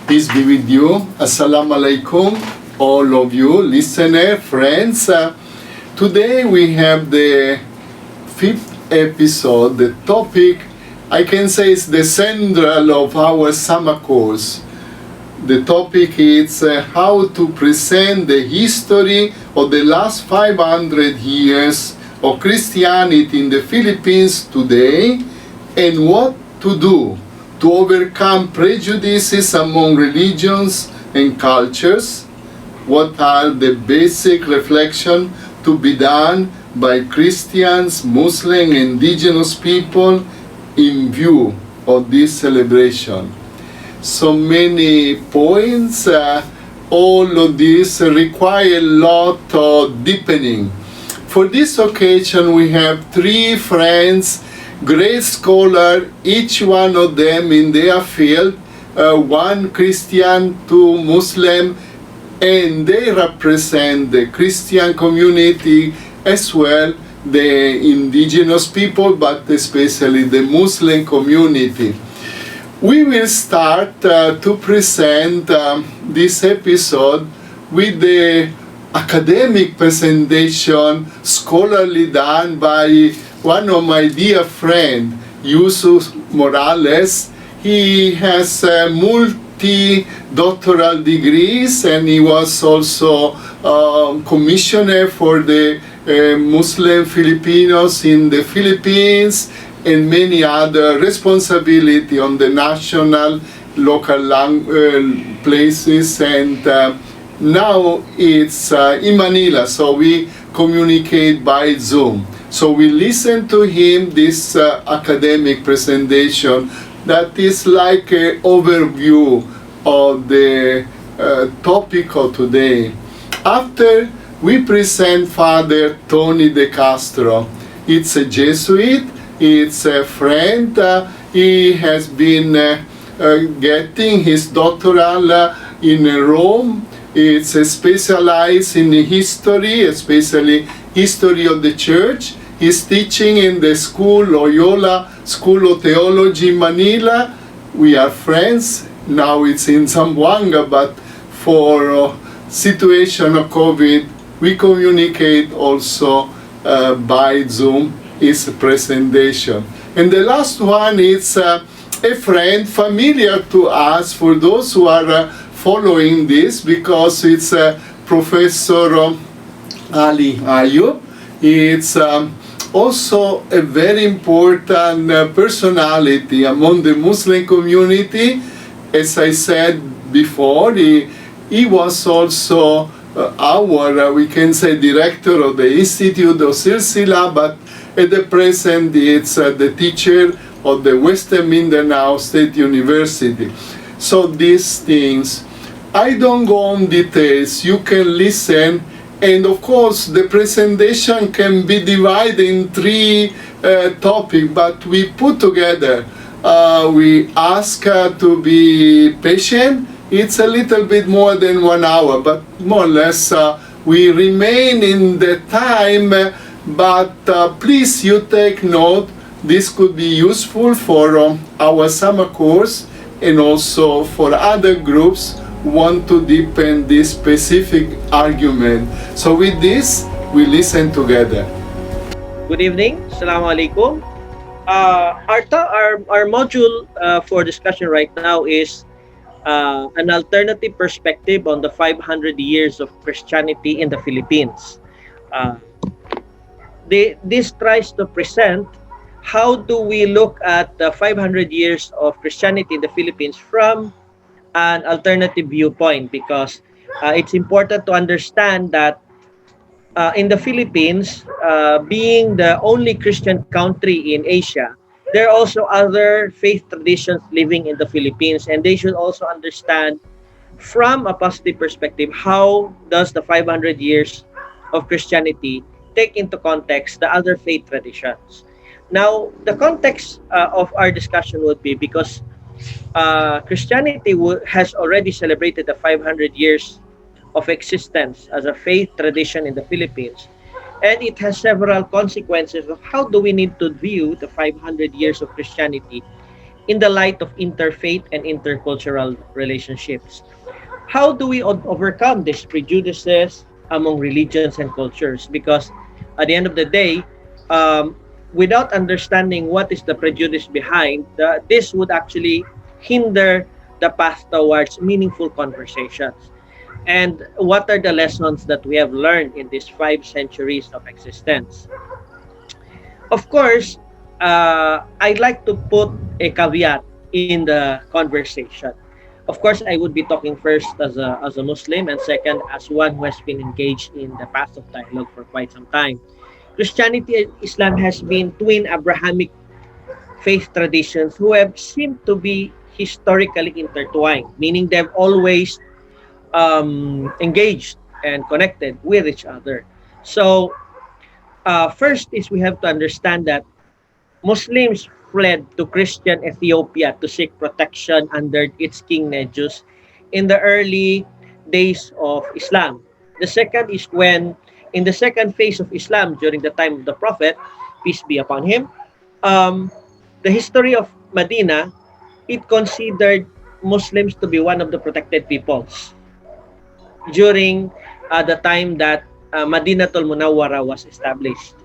Peace be with you. Assalamu alaikum, all of you, listener, friends. Today we have the fifth episode. The topic, I can say, is the central of our summer course. The topic is how to present the history of the last 500 years of Christianity in the Philippines today and what to do to overcome prejudices among religions and cultures. What are the basic reflections to be done by Christians, Muslim, Indigenous people in view of this celebration? So many points, all of this require a lot of deepening. For this occasion, we have three friends, great scholar, each one of them in their field, one Christian, two Muslim, and they represent the Christian community as well, the indigenous people, but especially the Muslim community. We will start to present this episode with the academic presentation, scholarly done by one of my dear friend, Yusuf Morales. He has multi-doctoral degrees and he was also commissioner for the Muslim Filipinos in the Philippines and many other responsibility on the national, local places, and now it's in Manila, so we communicate by Zoom. So we listen to him this academic presentation that is like an overview of the topic of today. After we present Father Tony De Castro. It's a Jesuit, it's a friend, he has been getting his doctoral in Rome. It's specialized in history, especially history of the church. He's teaching in the school, Loyola School of Theology, Manila. We are friends. Now it's in Zamboanga, but for situation of COVID, we communicate also by Zoom, his presentation. And the last one is a friend familiar to us, for those who are following this, because it's Professor Ali Ayub. It's also a very important personality among the Muslim community. As I said before, he was also our, we can say, director of the Institute of Silsila, but at the present it's the teacher of the Western Mindanao State University. So these things, I don't go on details, you can listen, and of course the presentation can be divided in three topics, but we put together, we ask to be patient. It's a little bit more than 1 hour, but more or less we remain in the time, but please you take note, this could be useful for our summer course and also for other groups who want to deepen this specific argument. So with this, we listen together. Good evening. Assalamu alaikum. Our module for discussion right now is an alternative perspective on the 500 years of Christianity in the Philippines. This tries to present how do we look at the 500 years of Christianity in the Philippines from an alternative viewpoint, because it's important to understand that in the Philippines, being the only Christian country in Asia, there are also other faith traditions living in the Philippines, and they should also understand from a positive perspective how does the 500 years of Christianity take into context the other faith traditions. Now, the context of our discussion would be because Christianity has already celebrated the 500 years of existence as a faith tradition in the Philippines. And it has several consequences of how do we need to view the 500 years of Christianity in the light of interfaith and intercultural relationships. How do we overcome these prejudices among religions and cultures? Because at the end of the day, um, without understanding what is the prejudice behind, this would actually hinder the path towards meaningful conversations. And what are the lessons that we have learned in these 5 centuries of existence? Of course, I'd like to put a caveat in the conversation. Of course, I would be talking first as a Muslim, and second as one who has been engaged in the path of dialogue for quite some time. Christianity and Islam has been twin Abrahamic faith traditions who have seemed to be historically intertwined, meaning they've always engaged and connected with each other. So, first is we have to understand that Muslims fled to Christian Ethiopia to seek protection under its King Negus in the early days of Islam. The second is when, in the second phase of Islam during the time of the Prophet, peace be upon him, um, the history of Medina, it considered Muslims to be one of the protected peoples during the time that Madinatul Munawwara was established.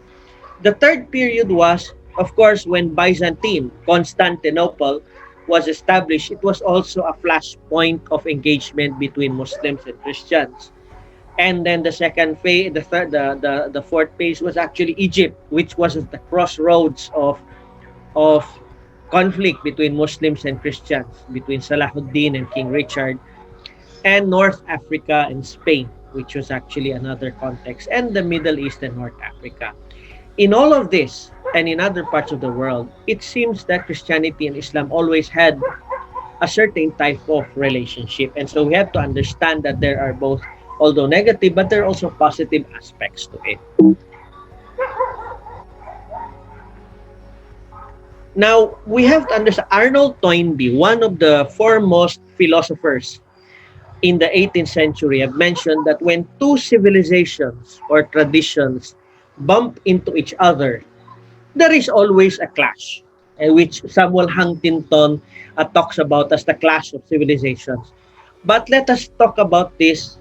The third period was, of course, when Byzantine, Constantinople, was established. It was also a flashpoint of engagement between Muslims and Christians. And then the second phase, the fourth phase was actually Egypt, which was at the crossroads of conflict between Muslims and Christians, between Salahuddin and King Richard, and North Africa and Spain, which was actually another context, and the Middle East and North Africa. In all of this, and in other parts of the world, it seems that Christianity and Islam always had a certain type of relationship. And so we have to understand that there are both, although negative, but there are also positive aspects to it. Now, we have to understand Arnold Toynbee, one of the foremost philosophers in the 18th century, have mentioned that when two civilizations or traditions bump into each other, there is always a clash, which Samuel Huntington talks about as the clash of civilizations. But let us talk about this.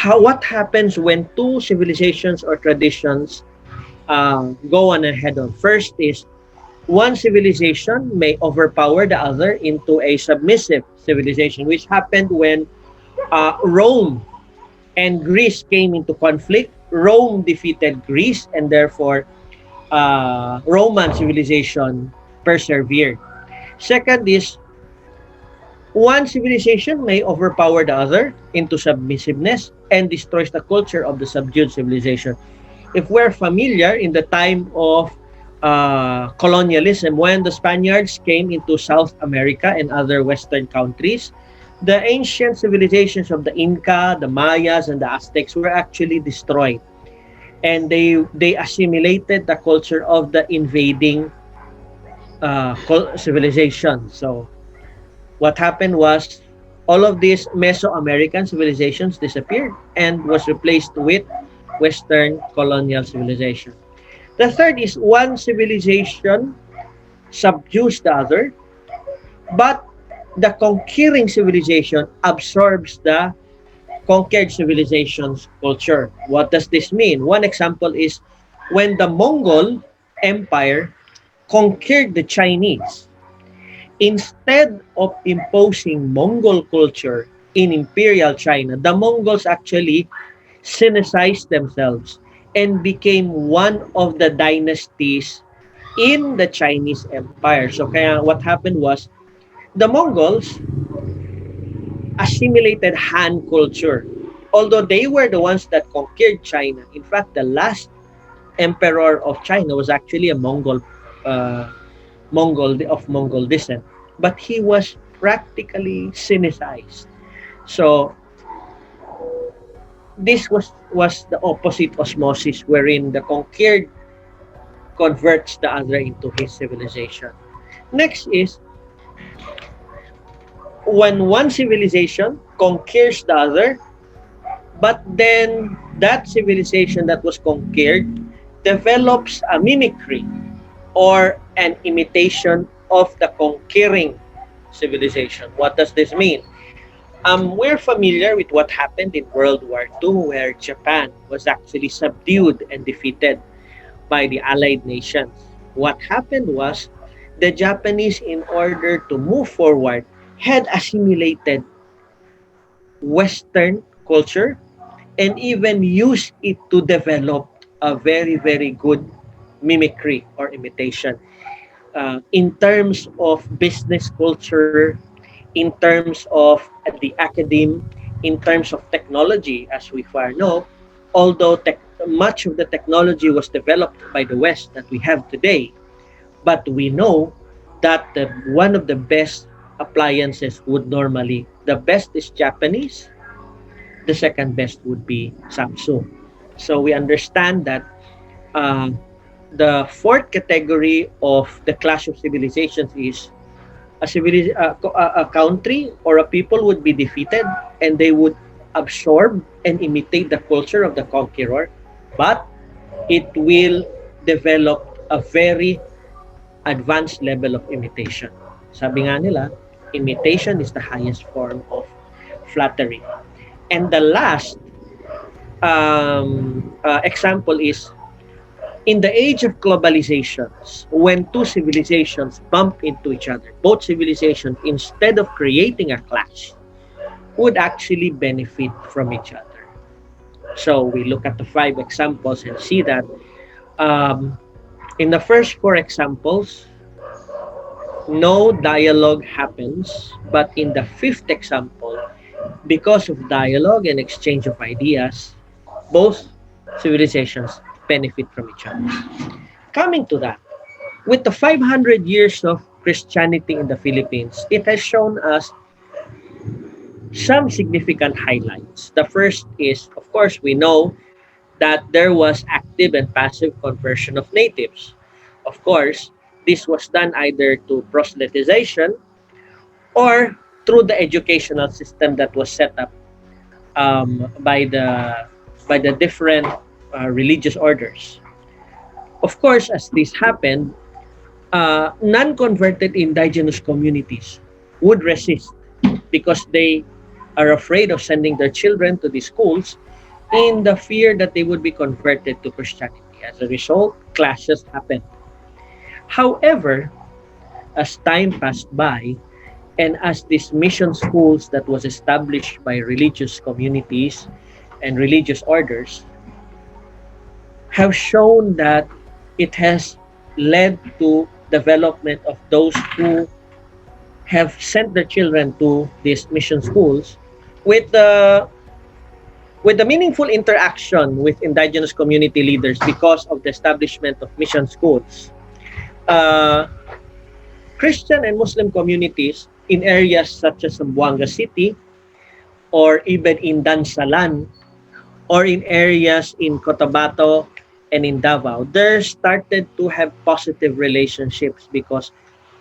What happens when two civilizations or traditions go on ahead on? First is one civilization may overpower the other into a submissive civilization, which happened when Rome and Greece came into conflict. Rome defeated Greece, and therefore Roman civilization persevered. Second is one civilization may overpower the other into submissiveness and destroys the culture of the subdued civilization. If we're familiar in the time of colonialism, when the Spaniards came into South America and other Western countries, the ancient civilizations of the Inca, the Mayas, and the Aztecs were actually destroyed. And they assimilated the culture of the invading civilization. So what happened was all of these Mesoamerican civilizations disappeared and was replaced with Western colonial civilization. The third is one civilization subdues the other, but the conquering civilization absorbs the conquered civilization's culture. What does this mean? One example is when the Mongol Empire conquered the Chinese. Instead of imposing Mongol culture in imperial China, the Mongols actually Sinicized themselves and became one of the dynasties in the Chinese Empire. So kaya what happened was the Mongols assimilated Han culture. Although they were the ones that conquered China, in fact, the last emperor of China was actually a Mongol of Mongol descent, but he was practically Sinicized. So this was the opposite osmosis, wherein the conquered converts the other into his civilization. Next is when one civilization conquers the other, but then that civilization that was conquered develops a mimicry or an imitation of the conquering civilization. What does this mean? We're familiar with what happened in World War II, where Japan was actually subdued and defeated by the Allied nations. What happened was the Japanese, in order to move forward, had assimilated Western culture and even used it to develop a very, very good mimicry or imitation in terms of business culture, in terms of the academe, in terms of technology, as we far know, although much of the technology was developed by the West that we have today, but we know that one of the best appliances would normally, the best is Japanese, the second best would be Samsung. So we understand that uh, the fourth category of the clash of civilizations is a country or a people would be defeated and they would absorb and imitate the culture of the conqueror, but it will develop a very advanced level of imitation. Sabi nga nila, imitation is the highest form of flattery. And the last example is in the age of globalizations, when two civilizations bump into each other, both civilizations, instead of creating a clash, would actually benefit from each other. So we look at the five examples and see that um, in the first four examples, no dialogue happens, but in the fifth example, because of dialogue and exchange of ideas, both civilizations benefit from each other. Coming to that, with the 500 years of Christianity in the Philippines, it has shown us some significant highlights. The first is, of course, we know that there was active and passive conversion of natives. Of course, this was done either to proselytization or through the educational system that was set up by the different religious orders. Of course, as this happened, non-converted indigenous communities would resist because they are afraid of sending their children to these schools in the fear that they would be converted to Christianity. As a result, clashes happened. However, as time passed by, and as these mission schools that was established by religious communities and religious orders have shown that it has led to development of those who have sent their children to these mission schools with the with the meaningful interaction with indigenous community leaders because of the establishment of mission schools. Uh, Christian and Muslim communities in areas such as Zamboanga City or even in Dansalan or in areas in Cotabato and in Davao, they started to have positive relationships because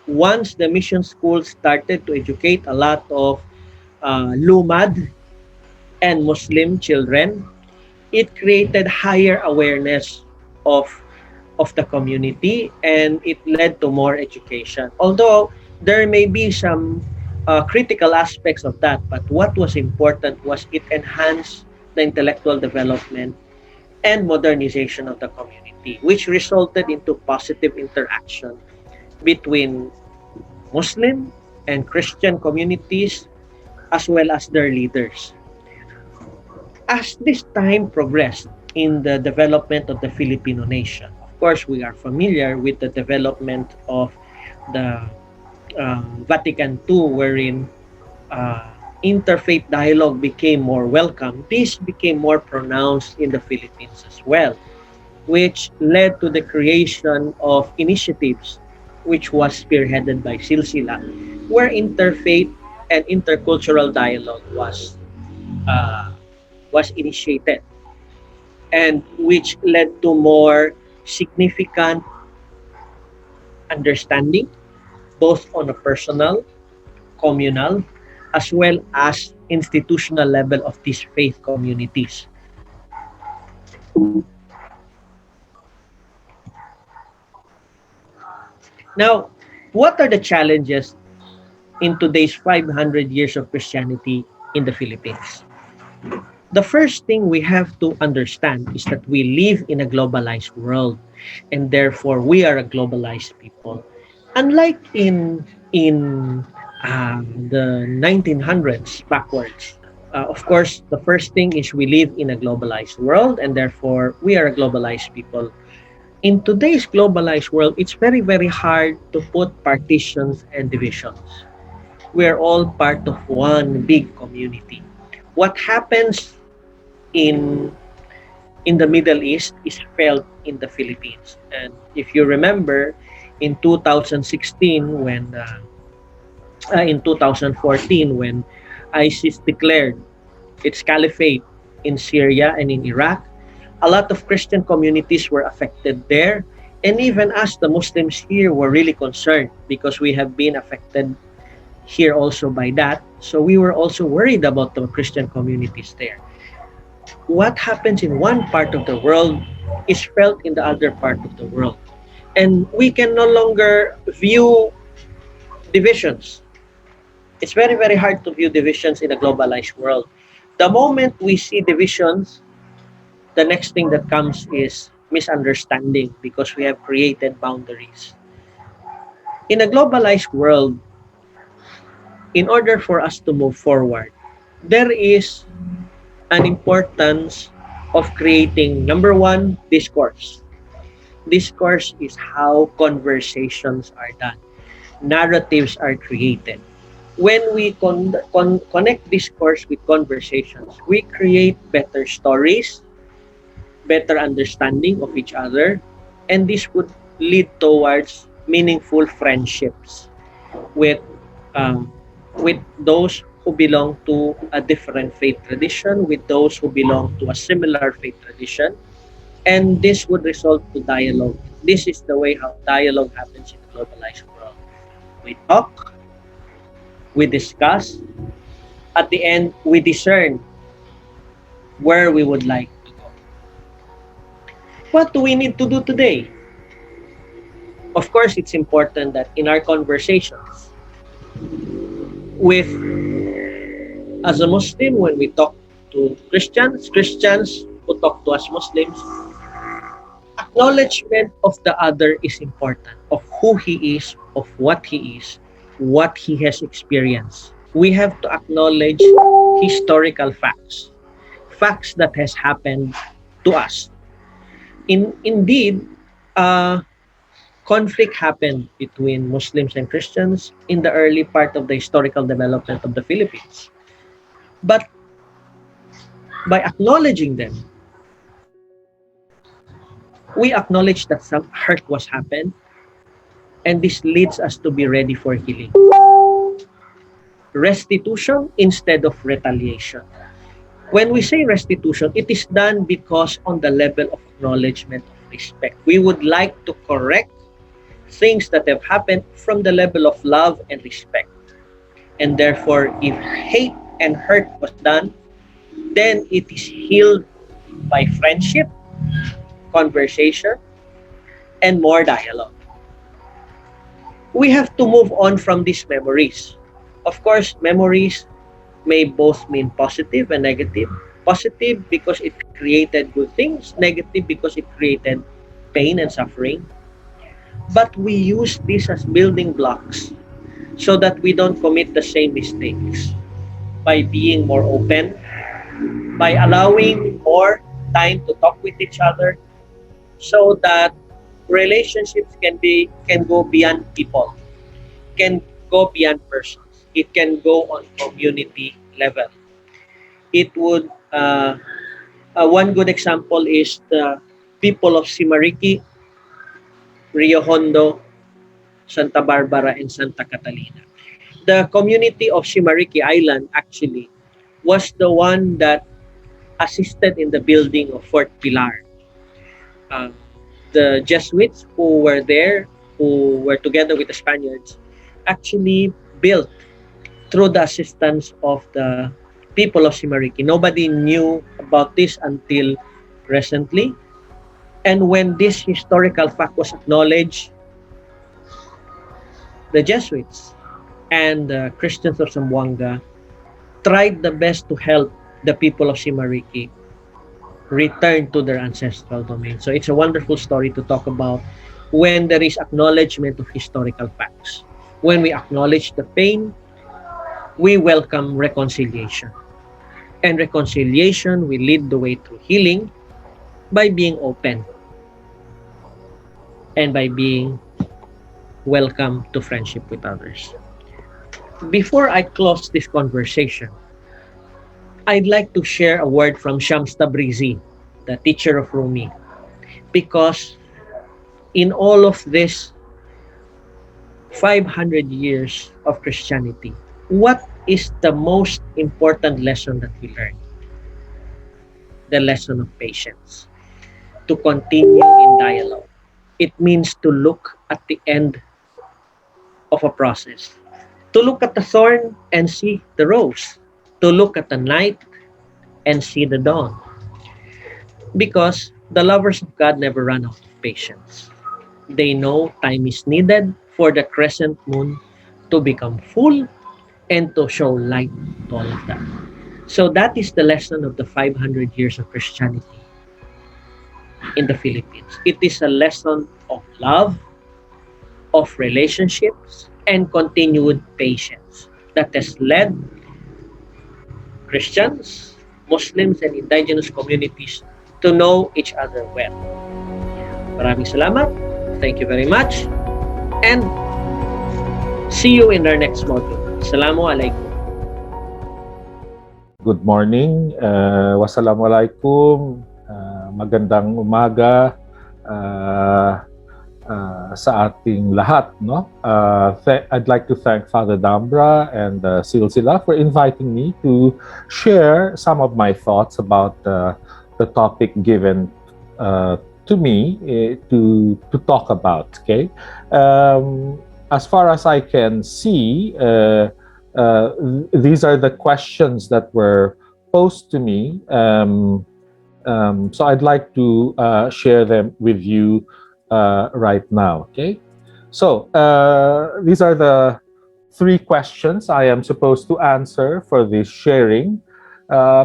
once the mission school started to educate a lot of Lumad and Muslim children, it created higher awareness of of the community and it led to more education. Although there may be some critical aspects of that, but what was important was it enhanced the intellectual development and modernization of the community, which resulted into positive interaction between Muslim and Christian communities as well as their leaders. As this time progressed in the development of the Filipino nation, of course, we are familiar with the development of the Vatican II, wherein uh, interfaith dialogue became more welcome. This became more pronounced in the Philippines as well, which led to the creation of initiatives which was spearheaded by Silsila, where interfaith and intercultural dialogue uh, was initiated and which led to more significant understanding both on a personal, communal, as well as institutional level of these faith communities. Now, What are the challenges in today's 500 years of Christianity in the Philippines? The first thing we have to understand is that we live in a globalized world, and therefore we are a globalized people. Unlike in the 1900s backwards, of course, the first thing is we live in a globalized world, and therefore we are a globalized people. In today's globalized world, it's very, very hard to put partitions and divisions. We are all part of one big community. What happens in in the Middle East is felt in the Philippines. And if you remember, in 2016, in 2014, when ISIS declared its caliphate in Syria and in Iraq, a lot of Christian communities were affected there. And even us, the Muslims here, were really concerned because we have been affected here also by that. So we were also worried about the Christian communities there. What happens in one part of the world is felt in the other part of the world. And we can no longer view divisions. It's very, very hard to view divisions in a globalized world. The moment we see divisions, the next thing that comes is misunderstanding because we have created boundaries. In a globalized world, in order for us to move forward, there is an importance of creating, number one, discourse. Discourse is how conversations are done, narratives are created. When we connect discourse with conversations, we create better stories, better understanding of each other, and this would lead towards meaningful friendships with um, with those who belong to a different faith tradition, with those who belong to a similar faith tradition, and this would result to dialogue. This is the way how dialogue happens in a globalized world. We talk, we discuss, at the end, we discern where we would like to go. What do we need to do today? Of course, it's important that in our conversations with, as a Muslim, when we talk to Christians, Christians who talk to us Muslims, acknowledgement of the other is important, of who he is, of what he has experienced. We have to acknowledge historical facts, facts that has happened to us. Indeed, uh, conflict happened between Muslims and Christians in the early part of the historical development of the Philippines. But by acknowledging them, we acknowledge that some hurt was happened, and this leads us to be ready for healing. Restitution instead of retaliation. When we say restitution, it is done because on the level of acknowledgement of respect. We would like to correct things that have happened from the level of love and respect. And therefore, if hate and hurt was done, then it is healed by friendship, conversation, and more dialogue. We have to move on from these memories. Of course, memories may both mean positive and negative. Positive because it created good things, negative because it created pain and suffering. But we use this as building blocks so that we don't commit the same mistakes by being more open, by allowing more time to talk with each other so that relationships can go beyond people, can go beyond persons. It can go on community level. It would one good example is the people of Simariki, Rio Hondo, Santa Barbara, and Santa Catalina. The community of Simariki Island actually was the one that assisted in the building of Fort Pilar. Uh, the Jesuits who were there, who were together with the Spaniards, actually built through the assistance of the people of Simariki. Nobody knew about this until recently. And when this historical fact was acknowledged, the Jesuits and the Christians of Zamboanga tried the best to help the people of Simariki return to their ancestral domain. So it's a wonderful story to talk about when there is acknowledgement of historical facts. When we acknowledge the pain, we welcome reconciliation. And reconciliation will lead the way to healing by being open and by being welcome to friendship with others. Before I close this conversation, I'd like to share a word from Shams Tabrizi, the teacher of Rumi, because in all of this 500 years of Christianity, what is the most important lesson that we learn? The lesson of patience. To continue in dialogue. It means to look at the end of a process. To look at the thorn and see the rose. To look at the night and see the dawn. Because the lovers of God never run out of patience. They know time is needed for the crescent moon to become full and to show light to all of that. So that is the lesson of the 500 years of Christianity in the Philippines. It is a lesson of love, of relationships, and continued patience that has led Christians, Muslims, and indigenous communities to know each other well. Maraming salamat. Thank you very much. And see you in our next module. Assalamualaikum. Good morning. Wassalamualaikum. Magandang umaga sa ating lahat. No? I'd like to thank Father Dambra and Silsila for inviting me to share some of my thoughts about the topic given to me to talk about. Okay, as far as I can see, these are the questions that were posed to me. So I'd like to share them with you right now. Okay, so these are the three questions I am supposed to answer for this sharing.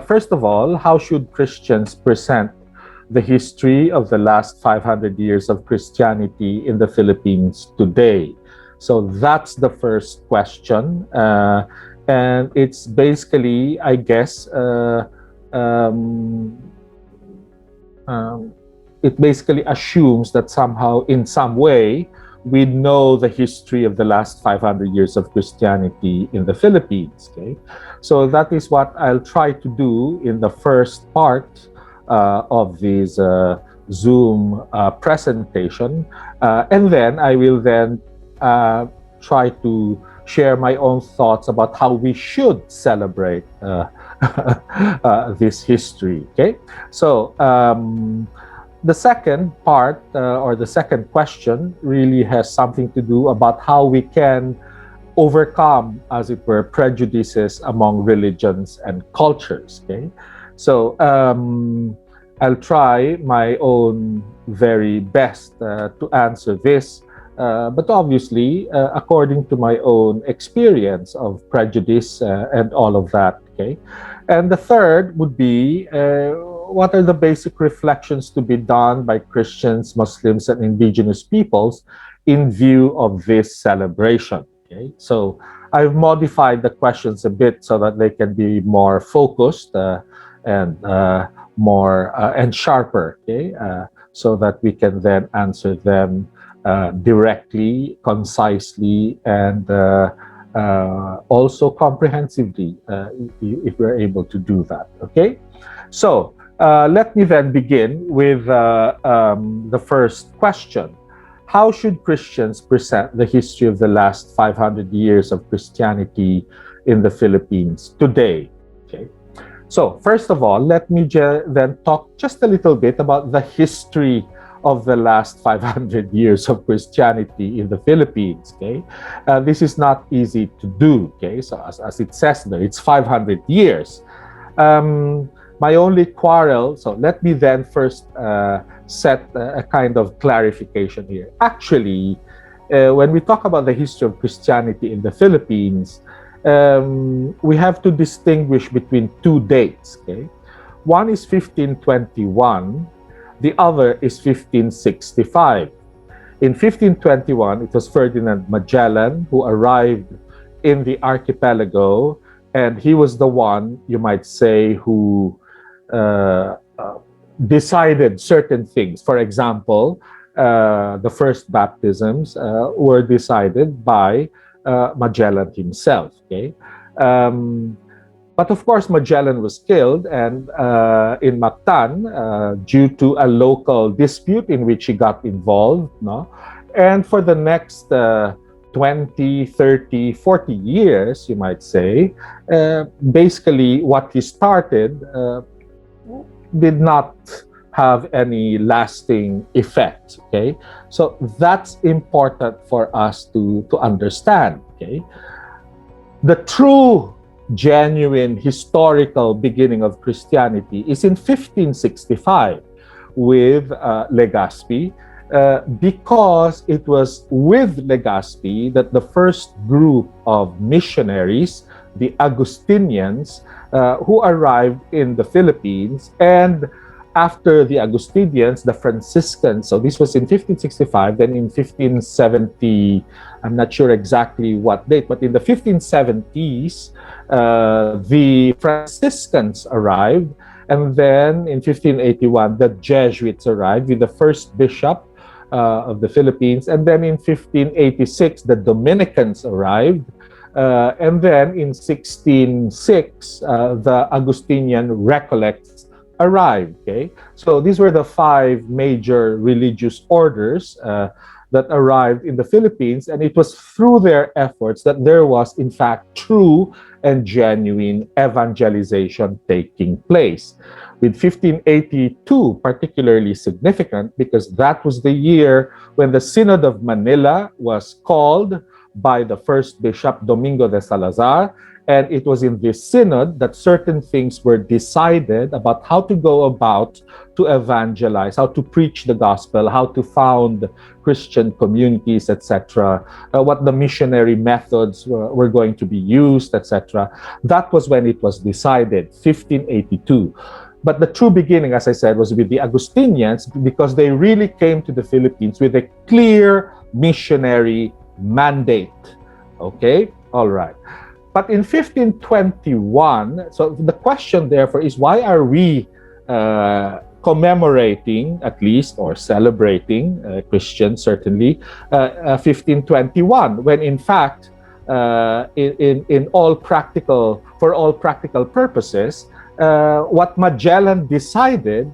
First of all, how should Christians present the history of the last 500 years of Christianity in the Philippines today? So that's the first question. And it's basically, I guess, it basically assumes that somehow, in some way, we know the history of the last 500 years of Christianity in the Philippines. Okay, so that is what I'll try to do in the first part of this Zoom presentation, and then I will then try to share my own thoughts about how we should celebrate this history. Okay, so the second part or the second question really has something to do about how we can overcome, as it were, prejudices among religions and cultures. Okay, so I'll try my own very best to answer this, but obviously according to my own experience of prejudice and all of that. Okay, and the third would be what are the basic reflections to be done by Christians, Muslims, and indigenous peoples in view of this celebration? Okay, so I've modified the questions a bit so that they can be more focused and more and sharper. Okay, so that we can then answer them directly, concisely, and also comprehensively, if we're able to do that. Okay, so let me then begin with the first question. How should Christians present the history of the last 500 years of Christianity in the Philippines today? Okay, so first of all, let me then talk just a little bit about the history of the last 500 years of Christianity in the Philippines. Okay, this is not easy to do. Okay, so as it says there, it's 500 years. My only quarrel, so let me then first set a kind of clarification here. Actually, when we talk about the history of Christianity in the Philippines, we have to distinguish between two dates. Okay, one is 1521, the other is 1565. In 1521, it was Ferdinand Magellan who arrived in the archipelago, and he was the one, you might say, who decided certain things. For example, the first baptisms were decided by Magellan himself. Okay, but of course, Magellan was killed, and in Mactan, due to a local dispute in which he got involved, no? And for the next 20, 30, 40 years, you might say, basically what he started did not have any lasting effect. Okay, so that's important for us to understand. Okay, the true, genuine, historical beginning of Christianity is in 1565 with Legazpi, because it was with Legazpi that the first group of missionaries, the Augustinians, who arrived in the Philippines, and after the Augustinians, the Franciscans. So this was in 1565. Then in 1570, I'm not sure exactly what date, but in the 1570s, the Franciscans arrived. And then in 1581, the Jesuits arrived with the first bishop of the Philippines. And then in 1586, the Dominicans arrived. And then in 1606, the Augustinian Recollects arrived. Okay, so these were the five major religious orders that arrived in the Philippines, and it was through their efforts that there was, in fact, true and genuine evangelization taking place. With 1582 particularly significant because that was the year when the Synod of Manila was called by the first bishop, Domingo de Salazar. And it was in this synod that certain things were decided about how to go about to evangelize, how to preach the gospel, how to found Christian communities, etc., what the missionary methods were going to be used, etc. That was when it was decided, 1582. But the true beginning, as I said, was with the Augustinians because they really came to the Philippines with a clear missionary mandate. Okay? All right. But in 1521, so the question therefore is, why are we commemorating, at least, or celebrating, Christians certainly, 1521, when in fact, in all practical, for all practical purposes, what Magellan decided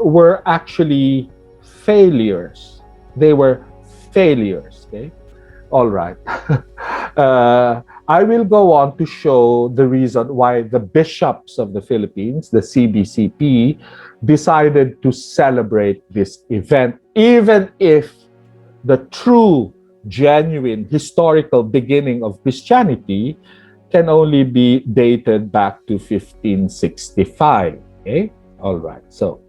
were actually failures. They were failures. Okay? All right. I will go on to show the reason why the bishops of the Philippines, the CBCP, decided to celebrate this event, even if the true, genuine, historical beginning of Christianity can only be dated back to 1565. Okay? All right. So,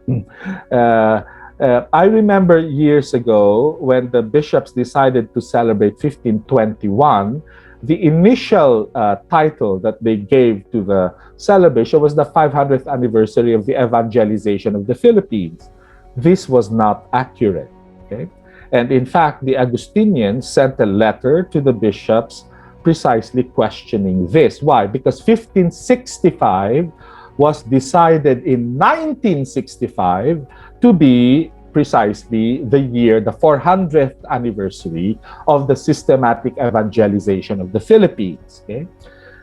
I remember years ago when the bishops decided to celebrate 1521, the initial title that they gave to the celebration was the 500th anniversary of the evangelization of the Philippines. This was not accurate. Okay? And in fact, the Augustinians sent a letter to the bishops precisely questioning this. Why? Because 1565 was decided in 1965 to be precisely the year, the 400th anniversary of the systematic evangelization of the Philippines. Okay?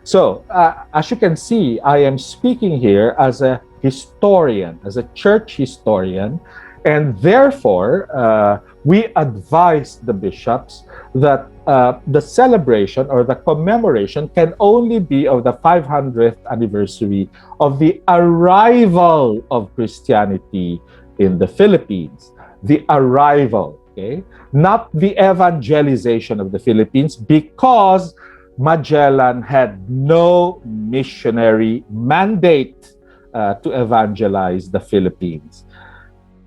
So, as you can see, I am speaking here as a historian, as a church historian, and therefore, we advise the bishops that the celebration or the commemoration can only be of the 500th anniversary of the arrival of Christianity in the Philippines. The arrival, okay? Not the evangelization of the Philippines, because Magellan had no missionary mandate to evangelize the Philippines.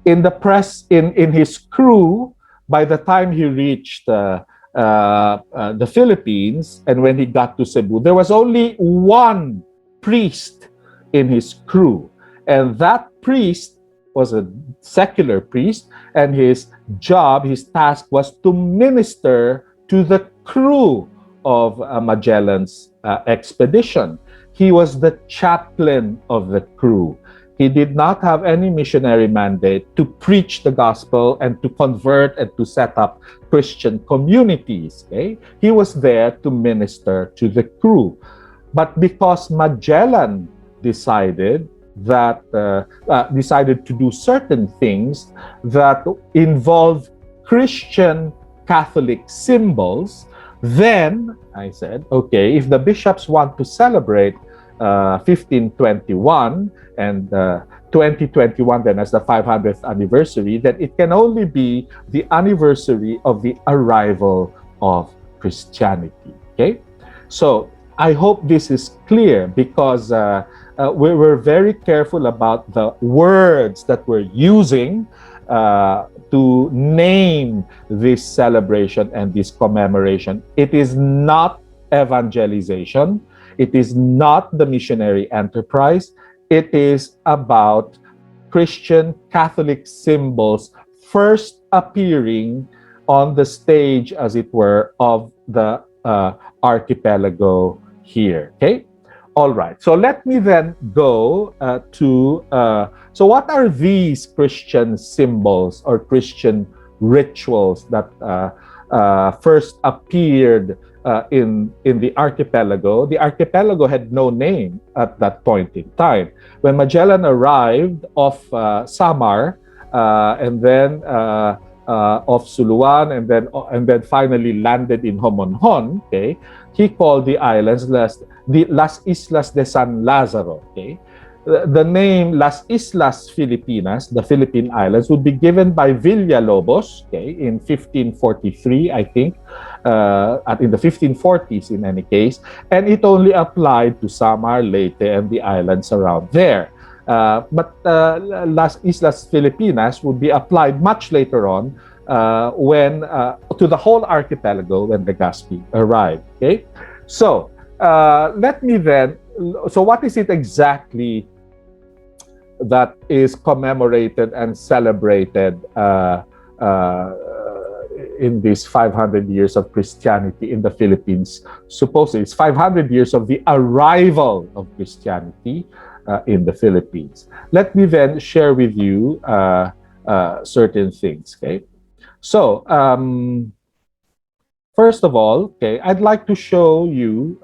In the press, in his crew, by the time he reached the Philippines, and when he got to Cebu, there was only one priest in his crew. And that priest was a secular priest, and his job, his task was to minister to the crew of Magellan's expedition. He was the chaplain of the crew. He did not have any missionary mandate to preach the gospel and to convert and to set up Christian communities. Okay? He was there to minister to the crew. But because Magellan decided to do certain things that involve Christian Catholic symbols, then I said, okay, if the bishops want to celebrate 1521 and 2021 then as the 500th anniversary, then it can only be the anniversary of the arrival of Christianity. Okay, so I hope this is clear, because we were very careful about the words that we're using to name this celebration and this commemoration. It is not evangelization. It is not the missionary enterprise. It is about Christian Catholic symbols first appearing on the stage, as it were, of the archipelago here. Okay? All right. So let me then go so what are these Christian symbols or Christian rituals that first appeared in the archipelago? The archipelago had no name at that point in time. When Magellan arrived off Samar and then off Suluan and then finally landed in Homonhon, okay, he called the islands Las Islas de San Lazaro. Okay, the name Las Islas Filipinas, the Philippine Islands, would be given by Villalobos, okay, in 1543, I think, in the 1540s in any case, and it only applied to Samar, Leyte, and the islands around there. But Las Islas Filipinas would be applied much later on when to the whole archipelago when Legazpi arrived. Okay, so let me then. So what is it exactly that is commemorated and celebrated in these 500 years of Christianity in the Philippines? Supposedly, it's 500 years of the arrival of Christianity in the Philippines. Let me then share with you certain things. Okay, so first of all, okay, I'd like to show you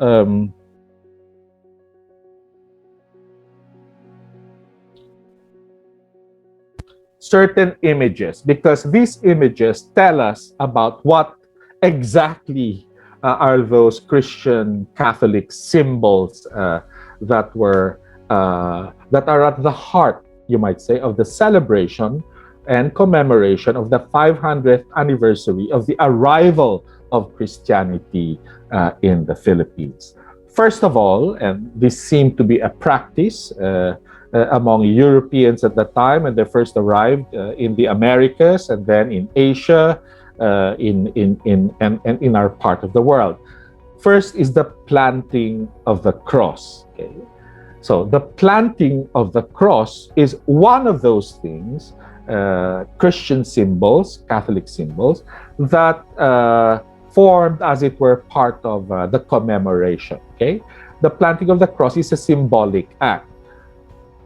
certain images, because these images tell us about what exactly are those Christian Catholic symbols that are at the heart, you might say, of the celebration and commemoration of the 500th anniversary of the arrival of Christianity in the Philippines. First of all, and this seemed to be a practice among Europeans at the time when they first arrived in the Americas and then in Asia, in our part of the world. First is the planting of the cross. Okay? So the planting of the cross is one of those things, Christian symbols, Catholic symbols, that formed, as it were, part of the commemoration. Okay? The planting of the cross is a symbolic act.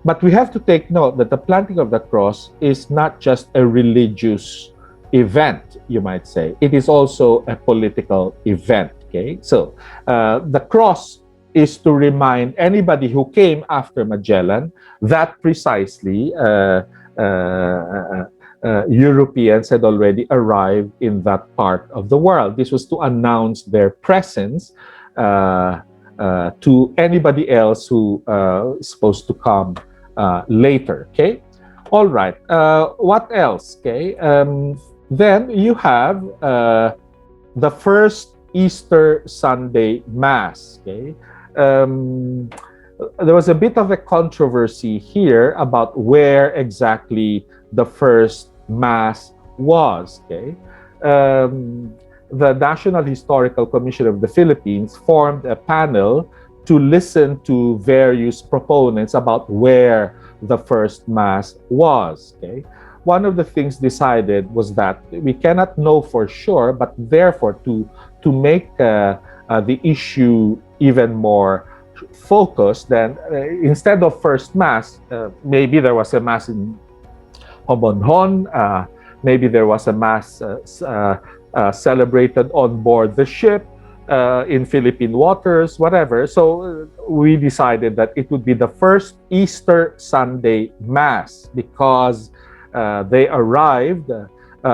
But we have to take note that the planting of the cross is not just a religious event, you might say. It is also a political event. Okay, so the cross is to remind anybody who came after Magellan that precisely Europeans had already arrived in that part of the world. This was to announce their presence to anybody else who is supposed to come later. Okay, all right. What else? Okay, then you have the first Easter Sunday Mass. Okay, there was a bit of a controversy here about where exactly the first Mass was. Okay, um, the National Historical Commission of the Philippines formed a panel to listen to various proponents about where the first mass was. Okay, one of the things decided was that we cannot know for sure, but therefore to make the issue even more focused, then instead of first mass, maybe there was a mass in Homonhon, maybe there was a mass celebrated on board the ship in Philippine waters, whatever. So we decided that it would be the first Easter Sunday Mass because they arrived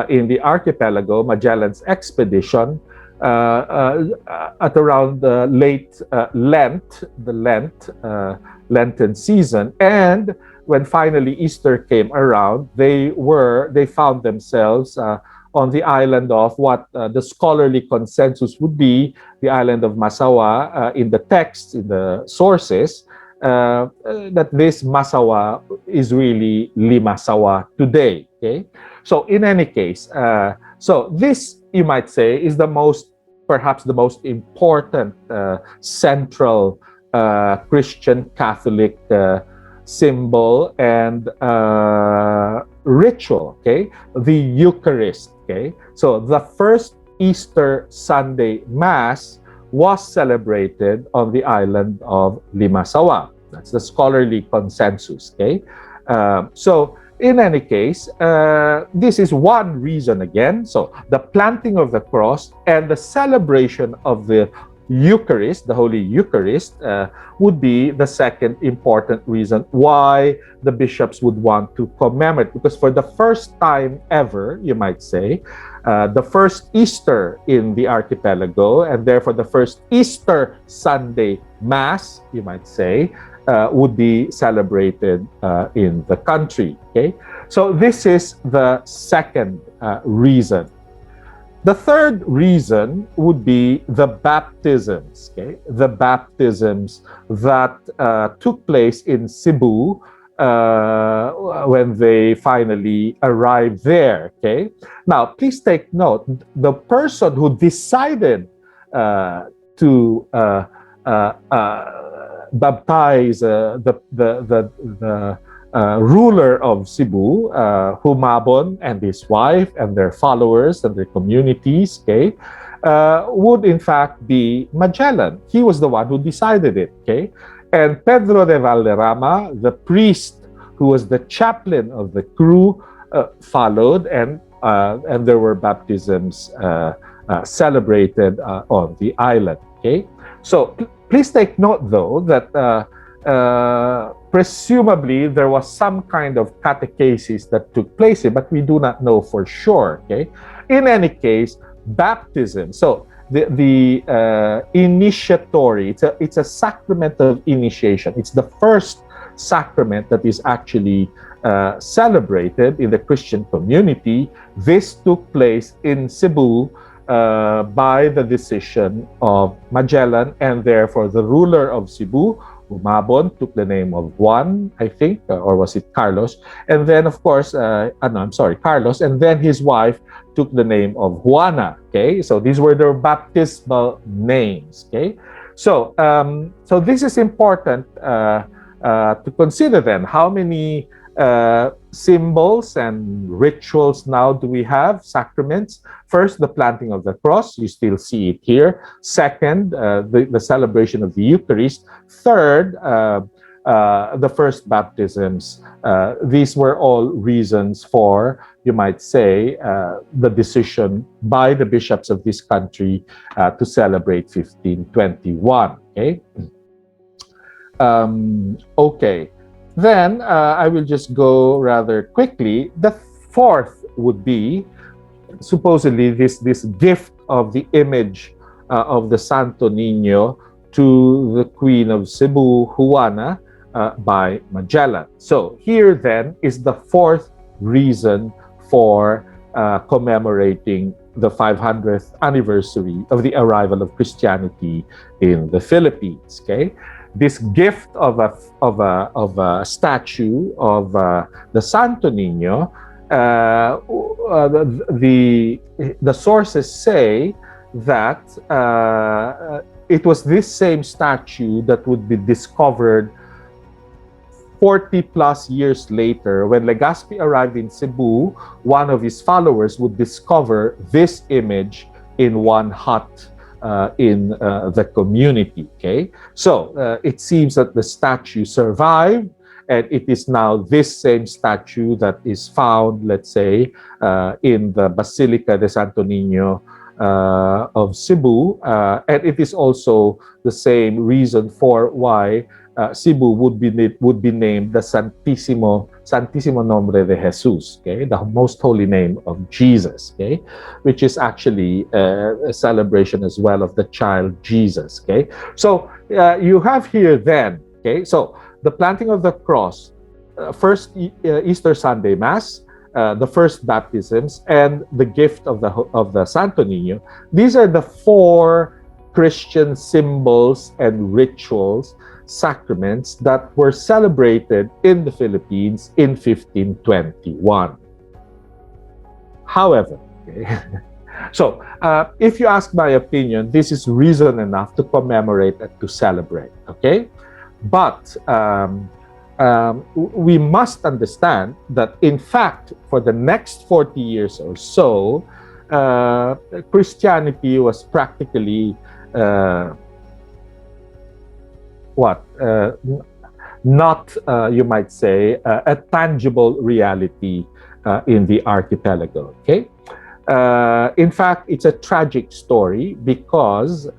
in the archipelago, Magellan's expedition, at around late Lent, the Lenten season, and when finally Easter came around, they found themselves on the island of what the scholarly consensus would be the island of Masawa in the texts, in the sources, that this Masawa is really Limasawa today. Okay, so in any case, so this, you might say, is perhaps the most important central Christian Catholic symbol and ritual. Okay, the Eucharist. Okay, so the first Easter Sunday Mass was celebrated on the island of Limasawa. That's the scholarly consensus. Okay, so in any case, this is one reason again. So the planting of the cross and the celebration of the Eucharist, the Holy Eucharist, would be the second important reason why the bishops would want to commemorate. Because for the first time ever, you might say, the first Easter in the archipelago, and therefore the first Easter Sunday Mass, you might say, would be celebrated in the country. Okay, so this is the second reason. The third reason would be the baptisms. Okay, the baptisms that took place in Cebu when they finally arrived there. Okay, now please take note: the person who decided to baptize the ruler of Cebu, Humabon, and his wife and their followers and their communities, okay, would in fact be Magellan. He was the one who decided it, okay? And Pedro de Valderrama, the priest who was the chaplain of the crew, followed, and there were baptisms celebrated on the island, okay? So please take note, though, that presumably there was some kind of catechesis that took place here, but we do not know for sure. Okay. In any case, baptism. So the initiatory. It's a sacrament of initiation. It's the first sacrament that is actually celebrated in the Christian community. This took place in Cebu by the decision of Magellan, and therefore the ruler of Cebu, Humabon, took the name of Juan, I think, or was it Carlos? And then, of course, Carlos, and then his wife took the name of Juana. Okay, so these were their baptismal names. Okay, so so this is important to consider. Then, how many symbols and rituals now do we have? Sacraments. First, the planting of the cross. You still see it here. Second, the celebration of the Eucharist. Third, the first baptisms. These were all reasons for, you might say, the decision by the bishops of this country to celebrate 1521. Okay. Okay. Then I will just go rather quickly. The fourth would be supposedly this gift of the image of the Santo Niño to the Queen of Cebu, Juana, by Magellan. So here then is the fourth reason for commemorating the 500th anniversary of the arrival of Christianity in the Philippines. Okay. This gift of a statue of the Santo Niño The sources say that it was this same statue that would be discovered 40 plus years later. When Legazpi arrived in Cebu, one of his followers would discover this image in one hut in the community. Okay, so it seems that the statue survived, and it is now this same statue that is found, let's say, in the Basilica de Santo Niño of Cebu, and it is also the same reason for why Cebu would be named the Santissimo Nombre de Jesus, okay, the most holy name of Jesus, okay, which is actually a celebration as well of the child Jesus, okay. So you have here then, okay, so the planting of the cross, first Easter Sunday Mass, the first baptisms, and the gift of the Santo Niño. These are the four Christian symbols and rituals, sacraments that were celebrated in the Philippines in 1521. However, okay, so if you ask my opinion, this is reason enough to commemorate and to celebrate, okay? But we must understand that, in fact, for the next 40 years or so, Christianity was practically not, you might say, a tangible reality in the archipelago, okay? In fact, it's a tragic story because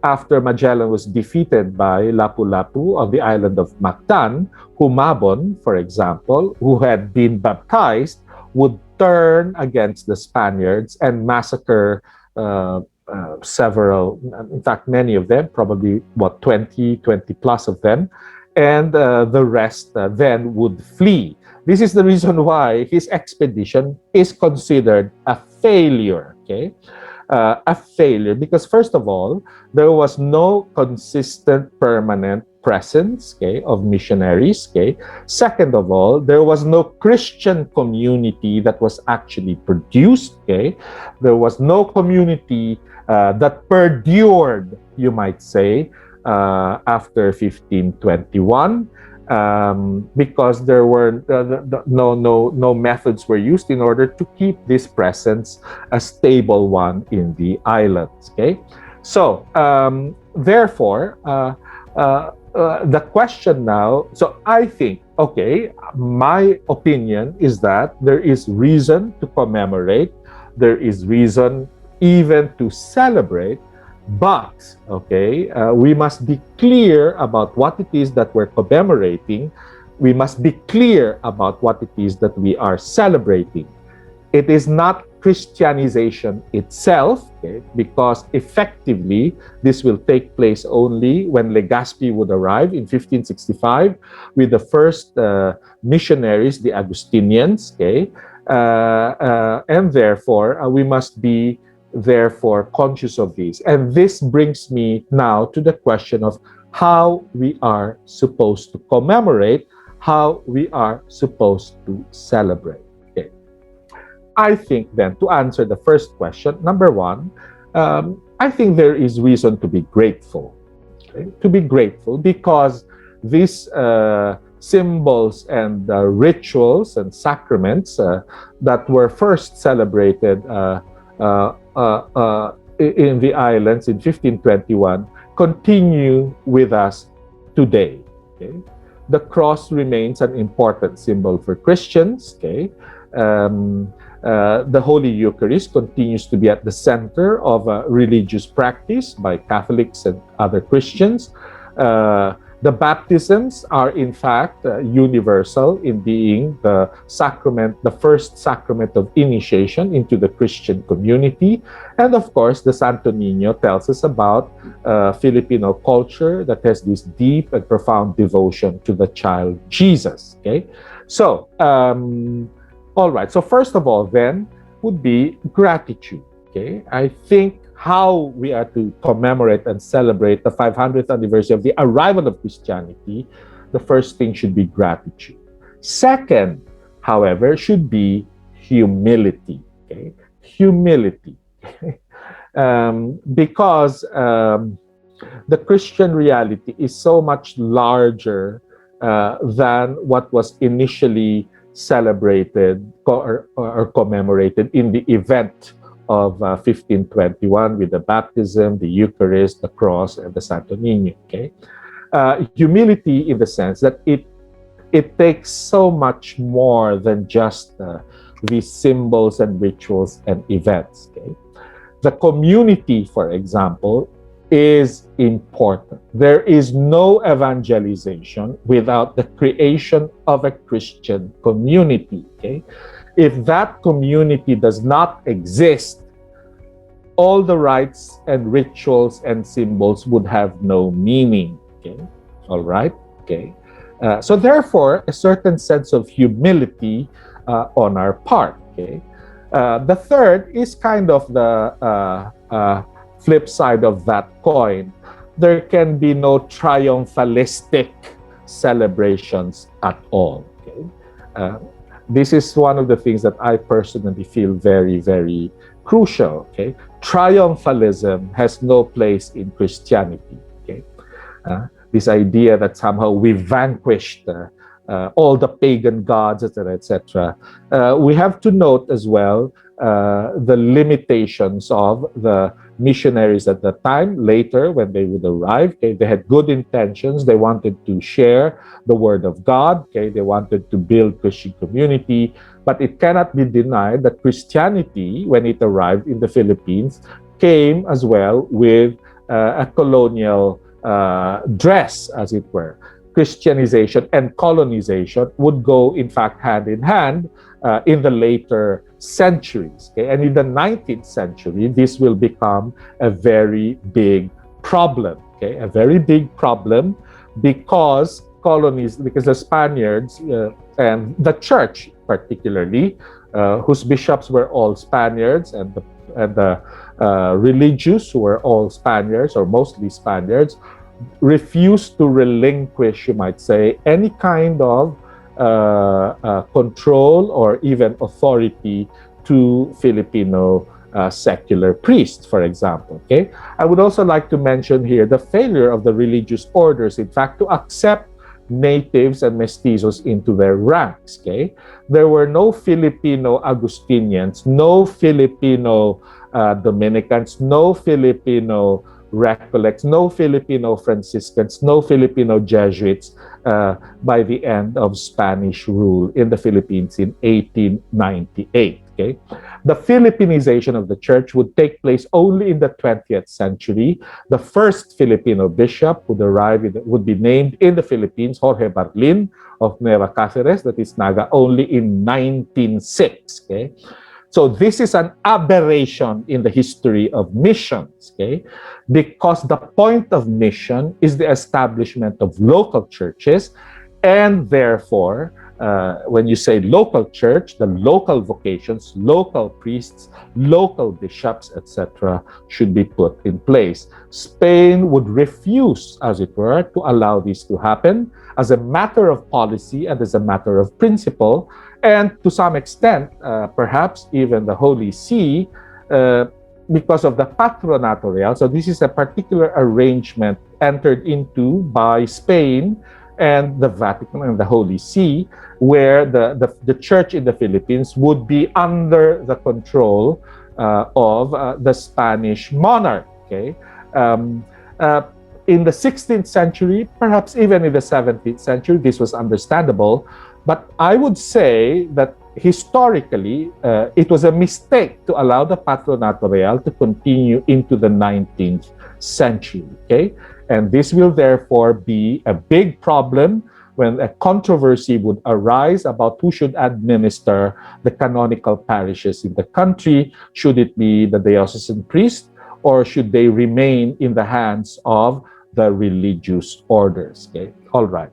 after Magellan was defeated by Lapu-Lapu of the island of Mactan, Humabon, for example, who had been baptized, would turn against the Spaniards and massacre several, in fact, many of them, probably 20 plus of them, and the rest then would flee. This is the reason why his expedition is considered a failure, okay? A failure because, first of all, there was no consistent permanent presence, okay, of missionaries, okay. Second of all, there was no Christian community that was actually produced, okay. There was no community that perdured, you might say, after 1521. Because there were no methods were used in order to keep this presence a stable one in the islands. Okay, so therefore, the question now. So I think, okay, my opinion is that there is reason to commemorate. There is reason even to celebrate. But, okay, we must be clear about what it is that we're commemorating. We must be clear about what it is that we are celebrating. It is not Christianization itself, okay, because effectively this will take place only when Legazpi would arrive in 1565 with the first missionaries, the Augustinians, okay, and therefore we must be therefore conscious of these. And this brings me now to the question of how we are supposed to commemorate, how we are supposed to celebrate. Okay. I think then, to answer the first question, number one, I think there is reason to be grateful. Okay? To be grateful because these symbols and rituals and sacraments that were first celebrated in the islands in 1521 continue with us today. Okay? The cross remains an important symbol for Christians. Okay? The Holy Eucharist continues to be at the center of religious practice by Catholics and other Christians. The baptisms are in fact universal in being the sacrament, the first sacrament of initiation into the Christian community. And of course, the Santo Niño tells us about Filipino culture that has this deep and profound devotion to the child Jesus. Okay, so all right. So first of all, then would be gratitude. Okay, I think how we are to commemorate and celebrate the 500th anniversary of the arrival of Christianity, the first thing should be gratitude. Second, however, should be humility. Okay? Humility. Because the Christian reality is so much larger than what was initially celebrated or commemorated in the event of 1521 with the baptism, the Eucharist, the cross, and the Santo Niño. Okay, humility in the sense that it takes so much more than just these symbols and rituals and events. Okay, the community, for example, is important. There is no evangelization without the creation of a Christian community. Okay, if that community does not exist, all the rites and rituals and symbols would have no meaning. Okay, all right. Okay, so therefore, a certain sense of humility on our part. Okay, the third is kind of the flip side of that coin. There can be no triumphalistic celebrations at all. Okay? This is one of the things that I personally feel very, very crucial. Okay? Triumphalism has no place in Christianity. Okay? This idea that somehow we vanquished all the pagan gods, etc., etc. We have to note as well the limitations of the missionaries at the time. Later, when they would arrive, okay, they had good intentions. They wanted to share the word of God. Okay, they wanted to build Christian community. But it cannot be denied that Christianity, when it arrived in the Philippines, came as well with a colonial dress, as it were. Christianization and colonization would go, in fact, hand in hand in the later centuries. Okay? And in the 19th century, this will become a very big problem. Okay? A very big problem because because the Spaniards and the church particularly, whose bishops were all Spaniards and the religious who were all Spaniards or mostly Spaniards, refused to relinquish, you might say, any kind of control or even authority to Filipino secular priests, for example. Okay, I would also like to mention here the failure of the religious orders, in fact, to accept natives and mestizos into their ranks. Okay, there were no Filipino Augustinians, no Filipino Dominicans, no Filipino Recollects, no Filipino Franciscans, no Filipino Jesuits by the end of Spanish rule in the Philippines in 1898. Okay? The Filipinization of the church would take place only in the 20th century. The first Filipino bishop would be named in the Philippines, Jorge Barlin of Nueva Cáceres, that is Naga, only in 1906. Okay? So this is an aberration in the history of missions, okay? Because the point of mission is the establishment of local churches, and therefore, when you say local church, the local vocations, local priests, local bishops, etc., should be put in place. Spain would refuse, as it were, to allow this to happen as a matter of policy and as a matter of principle. And to some extent, perhaps even the Holy See, because of the Patronato Real. So this is a particular arrangement entered into by Spain and the Vatican and the Holy See, where the church in the Philippines would be under the control of the Spanish monarch. Okay, in the 16th century, perhaps even in the 17th century, this was understandable. But I would say that historically, it was a mistake to allow the Patronato Real to continue into the 19th century. Okay, and this will therefore be a big problem when a controversy would arise about who should administer the canonical parishes in the country. Should it be the diocesan priest, or should they remain in the hands of the religious orders? Okay, all right.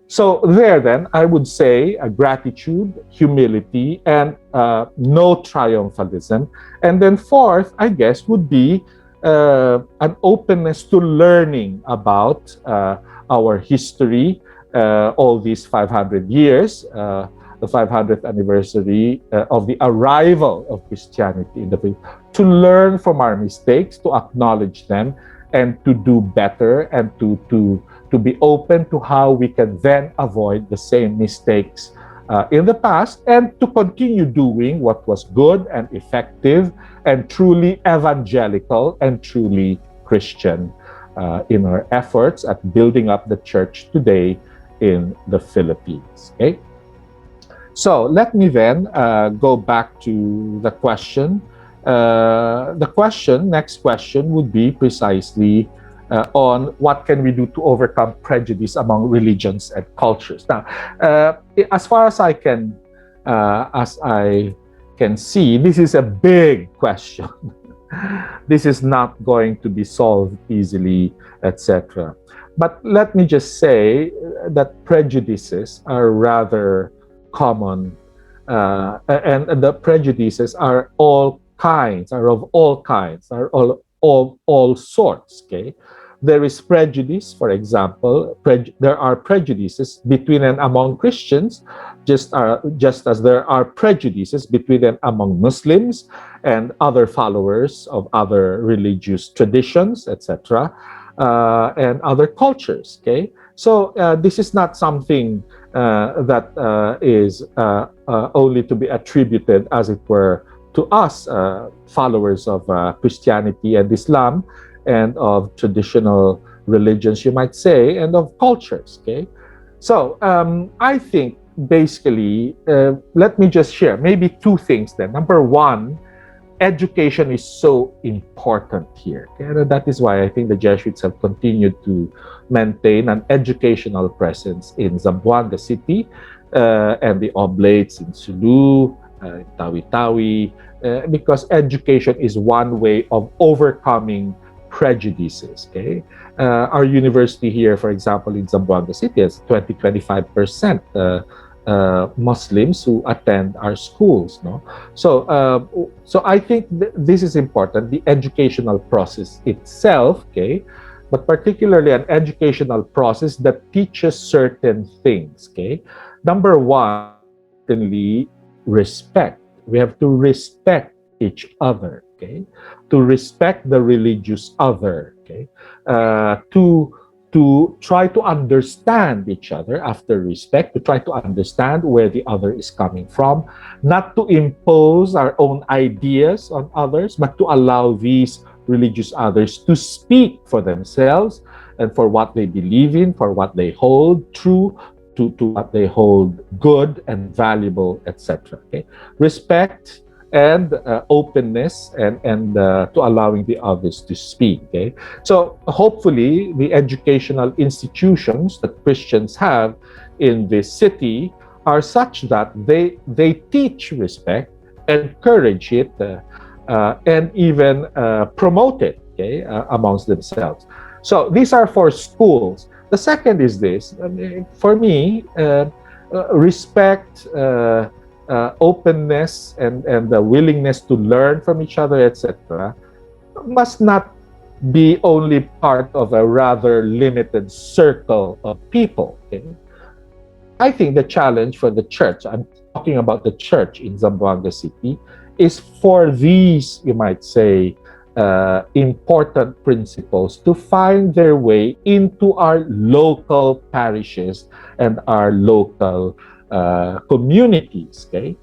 So there then, I would say gratitude, humility, and no triumphalism. And then fourth, I guess, would be an openness to learning about our history, all these 500 years, the 500th anniversary of the arrival of Christianity in the Philippines, to learn from our mistakes, to acknowledge them, and to do better, and to be open to how we can then avoid the same mistakes in the past, and to continue doing what was good and effective and truly evangelical and truly Christian in our efforts at building up the church today in the Philippines. Okay? So let me then go back to the question. Next question would be precisely on what can we do to overcome prejudice among religions and cultures. Now, as far as I can see, this is a big question. This is not going to be solved easily, etc. But let me just say that prejudices are rather common, and the prejudices are all kinds, are of all kinds, are all sorts. Okay, there is prejudice, for example. There are prejudices between and among Christians, just as there are prejudices between and among Muslims and other followers of other religious traditions, etc., and other cultures. Okay, so this is not something that is only to be attributed, as it were, to us, followers of Christianity and Islam, and of traditional religions, you might say, and of cultures. Okay, so I think basically, let me just share maybe two things then. Number one, education is so important here. Okay? And that is why I think the Jesuits have continued to maintain an educational presence in Zamboanga City and the Oblates in Sulu, Tawi-Tawi, because education is one way of overcoming prejudices. Okay, our university here, for example, in Zamboanga City, has 20-25% Muslims who attend our schools. No, so I think this is important. The educational process itself, okay, but particularly an educational process that teaches certain things. Okay, number one, certainly respect. We have to respect each other. Okay, to respect the religious other. Okay, to try to understand each other after respect, to try to understand where the other is coming from, not to impose our own ideas on others, but to allow these religious others to speak for themselves and for what they believe in, for what they hold true, to what they hold good and valuable, etc. Okay, respect and openness and to allowing the others to speak. Okay, so hopefully the educational institutions that Christians have in this city are such that they teach respect, encourage it, and even promote it. Okay, amongst themselves. So these are for schools. The second is this. I mean, for me, respect. Openness and the willingness to learn from each other, etc., must not be only part of a rather limited circle of people. Okay? I think the challenge for the church, I'm talking about the church in Zamboanga City, is for these, you might say, important principles to find their way into our local parishes and our local communities. Okay,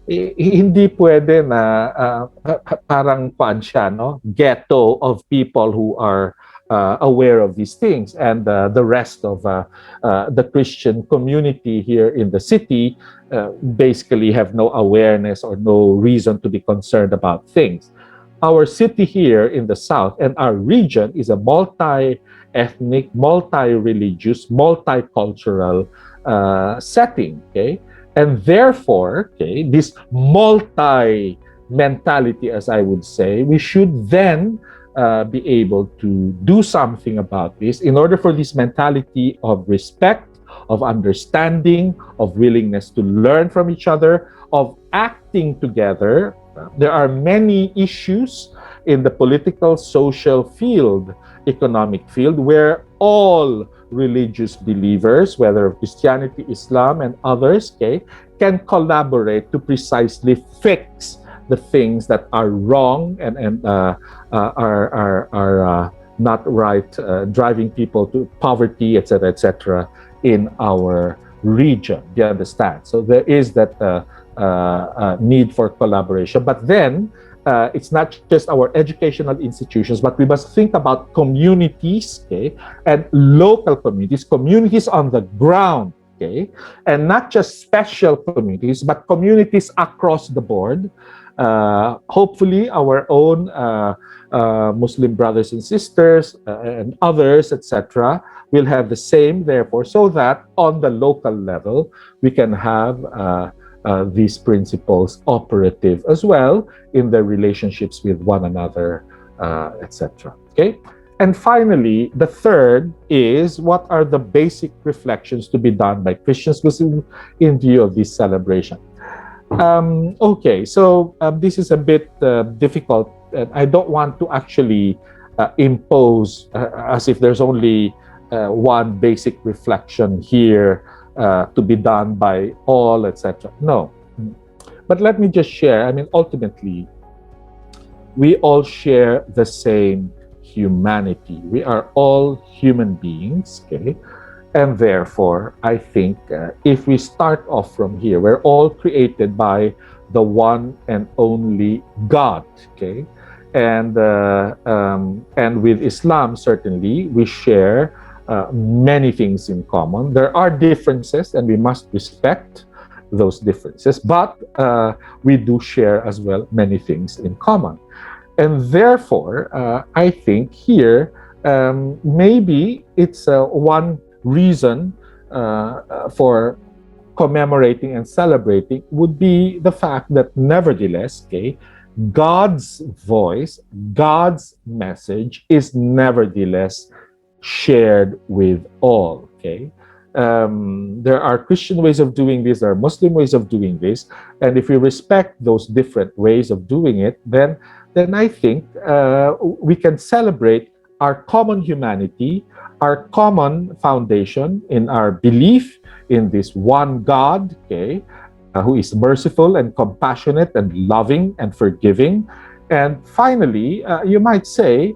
hindi pwede na parang pansya, no, ghetto of people who are aware of these things, and the rest of the Christian community here in the city basically have no awareness or no reason to be concerned about things. Our city here in the south and our region is a multi-ethnic, multi-religious, multicultural setting. Okay, and therefore, okay, this multi-mentality, as I would say, we should then be able to do something about this in order for this mentality of respect, of understanding, of willingness to learn from each other, of acting together. There are many issues in the political, social field, economic field, where all religious believers, whether of Christianity, Islam, and others, okay, can collaborate to precisely fix the things that are wrong and are not right, driving people to poverty, etc., in our region. Do you understand? So there is that need for collaboration. But then it's not just our educational institutions, but we must think about communities, okay, and local communities, communities on the ground, okay, and not just special communities, but communities across the board. Hopefully, our own Muslim brothers and sisters and others, etc., will have the same, therefore, so that on the local level, we can have these principles operative as well in their relationships with one another, etc. Okay? And finally, the third is, what are the basic reflections to be done by Christians in view of this celebration? Okay, so this is a bit difficult. I don't want to actually impose as if there's only one basic reflection here to be done by all, etc. No. But let me just share. I mean, ultimately, we all share the same humanity. We are all human beings, okay? And therefore, I think if we start off from here, we're all created by the one and only God, okay? And with Islam, certainly, we share many things in common. There are differences, and we must respect those differences, but we do share as well many things in common. And therefore, I think here, maybe it's one reason for commemorating and celebrating would be the fact that nevertheless, okay, God's voice, God's message is nevertheless shared with all, okay? There are Christian ways of doing this, there are Muslim ways of doing this, and if we respect those different ways of doing it, then I think we can celebrate our common humanity, our common foundation in our belief in this one God, okay, who is merciful and compassionate and loving and forgiving. And finally, you might say,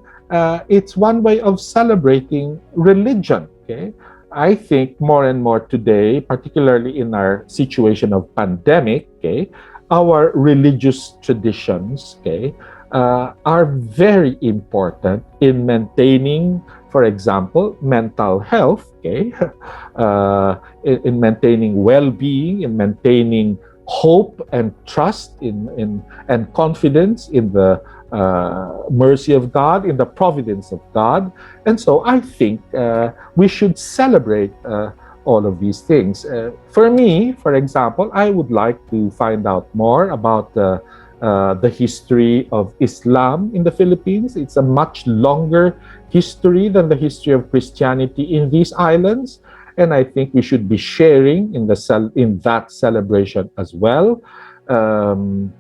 it's one way of celebrating religion, okay? I think more and more today, particularly in our situation of pandemic, okay, our religious traditions, okay, are very important in maintaining, for example, mental health, okay, in maintaining well-being, in maintaining hope and trust and confidence in the mercy of God, in the providence of God. And so I think we should celebrate all of these things. For me, for example, I would like to find out more about the history of Islam in the Philippines. It's a much longer history than the history of Christianity in these islands, and I think we should be sharing in that celebration as well. And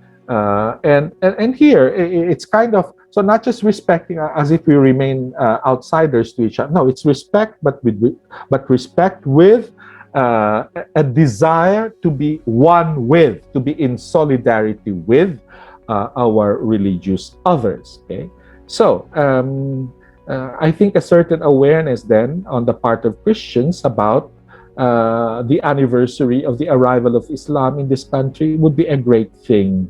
here it's kind of, so not just respecting as if we remain outsiders to each other. No, it's respect, but respect with a desire to be one with, to be in solidarity with our religious others. Okay, so I think a certain awareness then on the part of Christians about the anniversary of the arrival of Islam in this country would be a great thing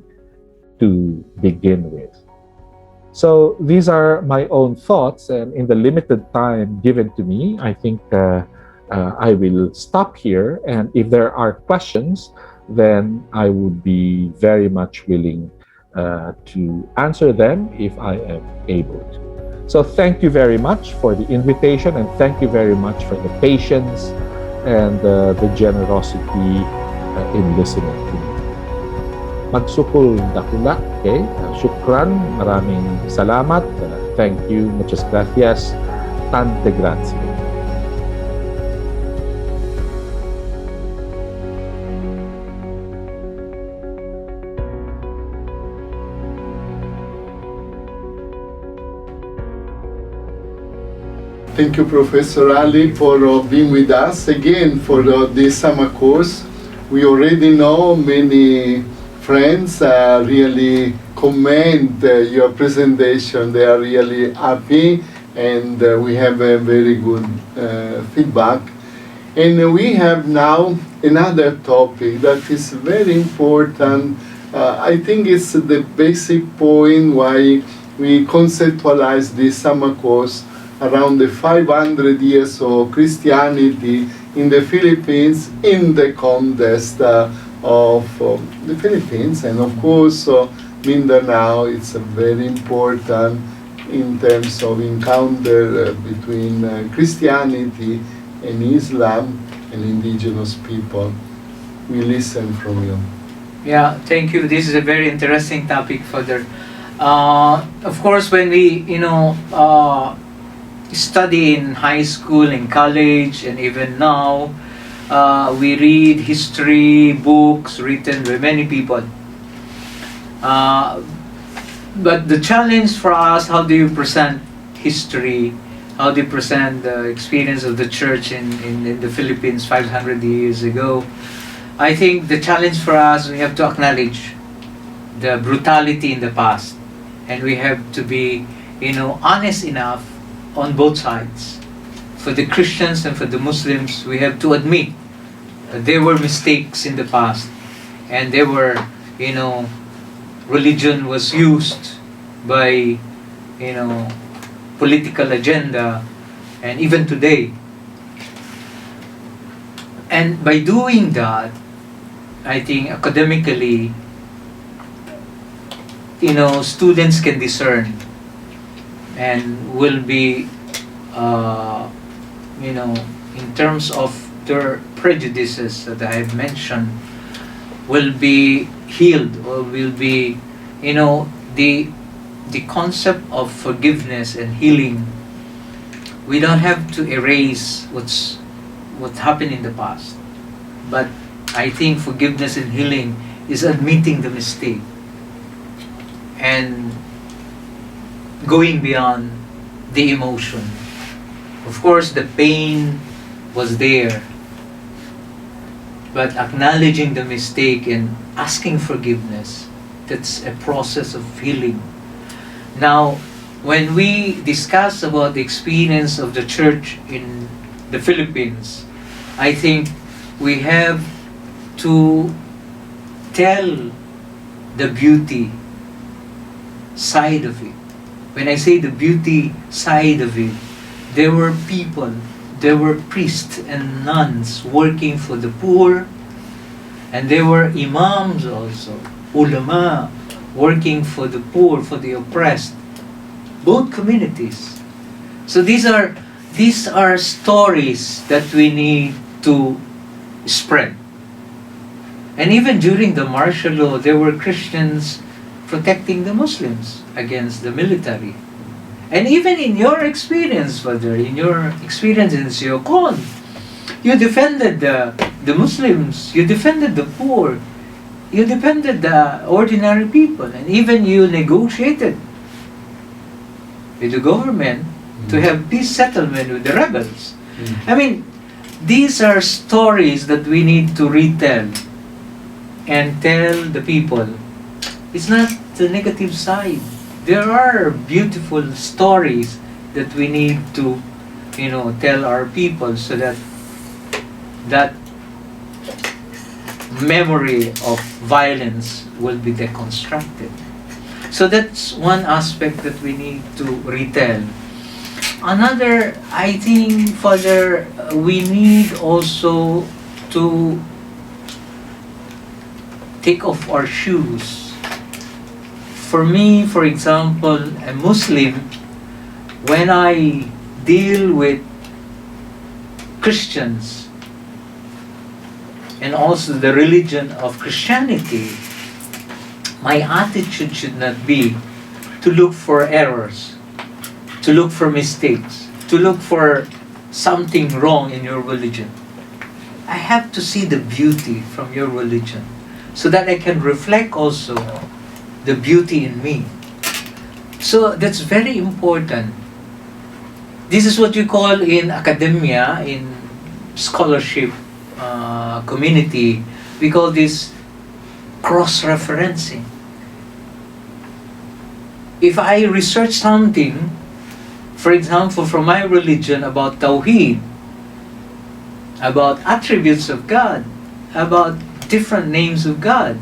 to begin with. So these are my own thoughts, and in the limited time given to me, I think I will stop here, and if there are questions, then I would be very much willing to answer them if I am able to. So thank you very much for the invitation, and thank you very much for the patience and the generosity in listening to me. Magsukul dakula, okay? Shukran, maraming salamat. Thank you, muchas gracias, tante grazie. Thank you, Professor Ali, for being with us again for this summer course. we already know many friends really comment your presentation. They are really happy, and we have a very good feedback. And we have now another topic that is very important. I think it's the basic point why we conceptualize this summer course around the 500 years of Christianity in the Philippines in the context of the Philippines. And of course, Mindanao, it's very important in terms of encounter between Christianity and Islam and indigenous people. We listen from you. Yeah, thank you. This is a very interesting topic, Father. Of course, when we, study in high school, in college, and even now, we read history books written by many people. But the challenge for us, how do you present history? How do you present the experience of the church in the Philippines 500 years ago? I think the challenge for us, we have to acknowledge the brutality in the past. And we have to be, honest enough on both sides. For the Christians and for the Muslims, we have to admit that there were mistakes in the past. And there were, religion was used by, political agenda, and even today. And by doing that, I think academically, students can discern and will be, in terms of their prejudices that I have mentioned, will be healed, or will be, the concept of forgiveness and healing. We don't have to erase what happened in the past, but I think forgiveness and healing is admitting the mistake and going beyond the emotion. Of course, the pain was there, but acknowledging the mistake and asking forgiveness, that's a process of healing. Now, when we discuss about the experience of the church in the Philippines, I think we have to tell the beauty side of it. When I say the beauty side of it, there were people, there were priests and nuns working for the poor, and there were imams also, ulama, working for the poor, for the oppressed, both communities. So these are stories that we need to spread. And even during the martial law, there were Christians protecting the Muslims against the military. And even in your experience, Father, in your experience in Siocon, you defended the Muslims, you defended the poor, you defended the ordinary people, and even you negotiated with the government to have peace settlement with the rebels. I mean, these are stories that we need to retell and tell the people. It's not the negative side. There are beautiful stories that we need to, tell our people, so that memory of violence will be deconstructed. So that's one aspect that we need to retell. Another, I think, Father, we need also to take off our shoes. For me, for example, a Muslim, when I deal with Christians and also the religion of Christianity, my attitude should not be to look for errors, to look for mistakes, to look for something wrong in your religion. I have to see the beauty from your religion so that I can reflect also the beauty in me. So that's very important. This is what you call in academia, in scholarship community, We call this cross-referencing. If I research something, for example, from my religion about Tawheed, about attributes of God, about different names of God,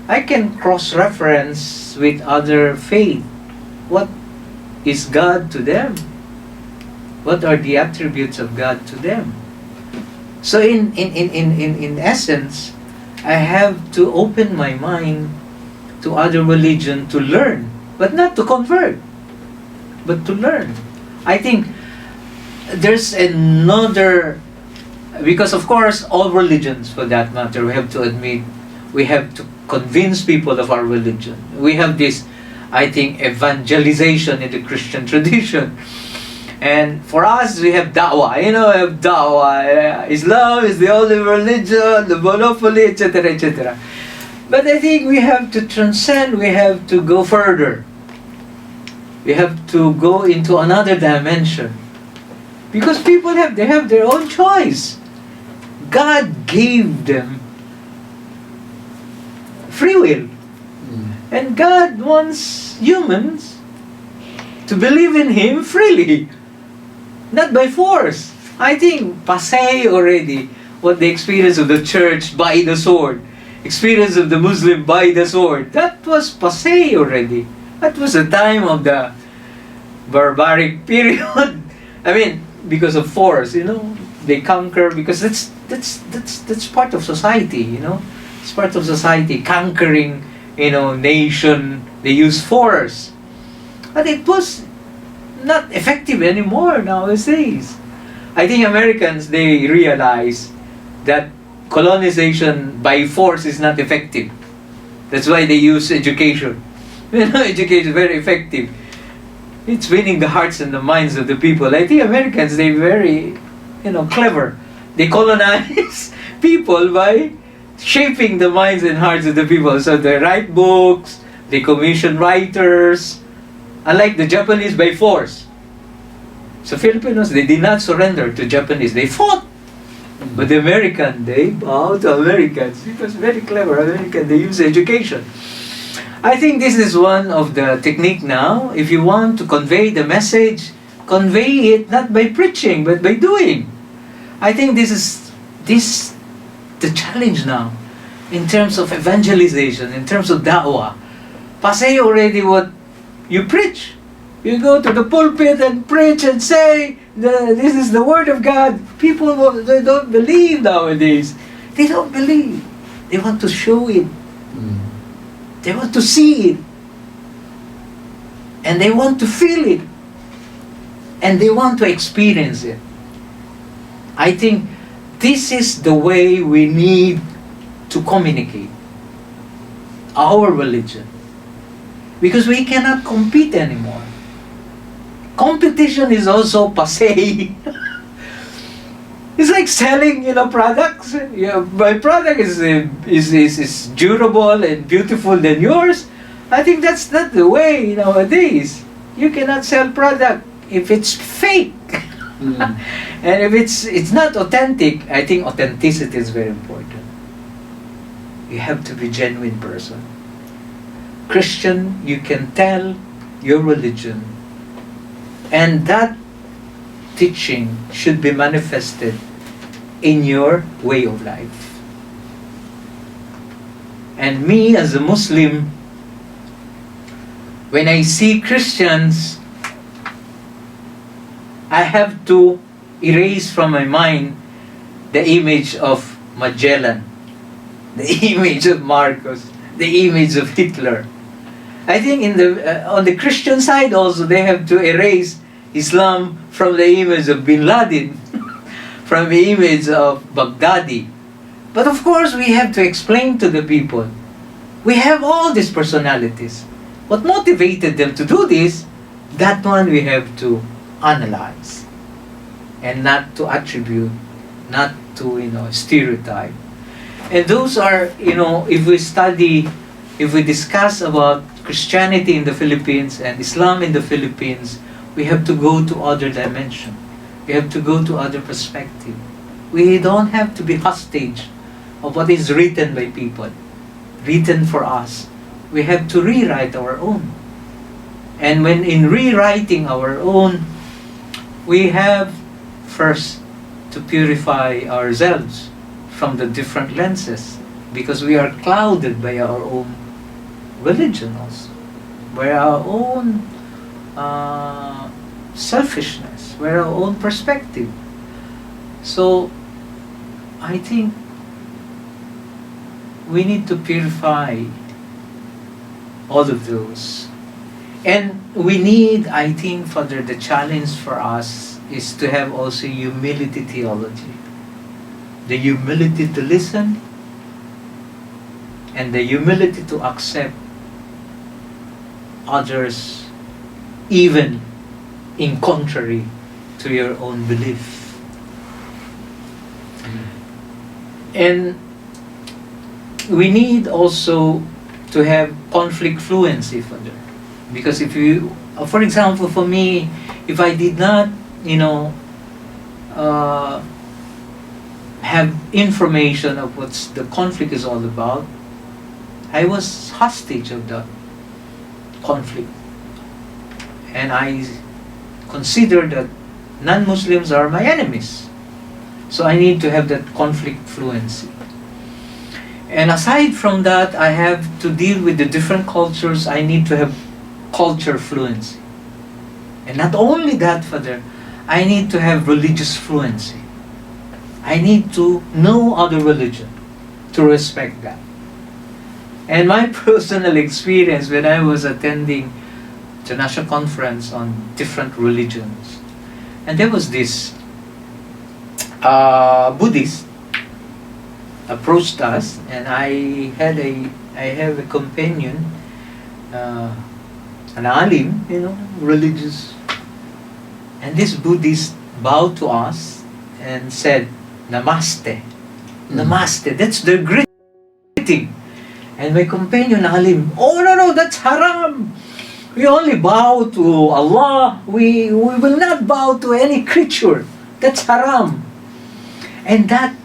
I can cross-reference with other faith. What is God to them? What are the attributes of God to them? So in essence, I have to open my mind to other religion to learn, but not to convert, but to learn. I think there's another, because of course all religions for that matter, we have to admit, we have to convince people of our religion. We have this, I think, evangelization in the Christian tradition. And for us, we have da'wah, we have da'wah. Islam is the only religion, the monopoly, etc., etc. But I think we have to transcend, we have to go further. We have to go into another dimension. Because people have their own choice. God gave them free will. And God wants humans to believe in Him freely, not by force. I think passé already what the experience of the church by the sword, experience of the Muslim by the sword, that was passé already. That was the time of the barbaric period. I mean, because of force, they conquer, because that's part of society, It's part of society, conquering, nation. They use force. But it was not effective anymore nowadays. I think Americans, they realize that colonization by force is not effective. That's why they use education. Education is very effective. It's winning the hearts and the minds of the people. I think Americans, they're very, clever. They colonize people by shaping the minds and hearts of the people. So they write books, they commission writers, unlike the Japanese by force. So Filipinos, they did not surrender to Japanese. They fought. But the American, they bow to Americans. It was very clever. American, they use education. I think this is one of the technique now. If you want to convey the message, convey it not by preaching, but by doing. I think this is the challenge now in terms of evangelization, in terms of da'wah. Passé already what you preach. You go to the pulpit and preach and say, this is the word of God. People, they don't believe nowadays. They don't believe. They want to show it. They want to see it. And they want to feel it. And they want to experience it. I think this is the way we need to communicate our religion. Because we cannot compete anymore. Competition is also passé. It's like selling, products. My product is durable and beautiful than yours. I think that's not the way nowadays. You cannot sell product if it's fake. And if it's not authentic. I think authenticity is very important. You have to be a genuine person. Christian, you can tell your religion, and that teaching should be manifested in your way of life. And me as a Muslim, when I see Christians, I have to erase from my mind the image of Magellan, the image of Marcos, the image of Hitler. I think on the Christian side also, they have to erase Islam from the image of Bin Laden, from the image of Baghdadi. But of course, we have to explain to the people, we have all these personalities. What motivated them to do this, that one we have to analyze. And not to attribute, not to, stereotype. And those are, if we discuss about Christianity in the Philippines and Islam in the Philippines, we have to go to other dimension. We have to go to other perspective. We don't have to be hostage of what is written by people, written for us. We have to rewrite our own. And when in rewriting our own, we have first to purify ourselves from the different lenses, because we are clouded by our own religion also, by our own selfishness, by our own perspective. So I think we need to purify all of those. And we need, I think, Father, the challenge for us is to have also humility theology. The humility to listen and the humility to accept others even in contrary to your own belief. And we need also to have conflict fluency, Father. Because if you, for example, for me, if I did not, have information of what the conflict is all about, I was hostage of the conflict. And I consider that non-Muslims are my enemies. So I need to have that conflict fluency. And aside from that, I have to deal with the different cultures. I need to have culture fluency. And not only that, Father, I need to have religious fluency. I need to know other religion, to respect that. And my personal experience when I was attending the national conference on different religions, and there was this Buddhist approached us, and I have a companion, an alim, religious, and this Buddhist bowed to us and said, "Namaste, Namaste." That's their greeting. And my companion alim, "Oh no, that's haram. We only bow to Allah. We will not bow to any creature. That's haram." And that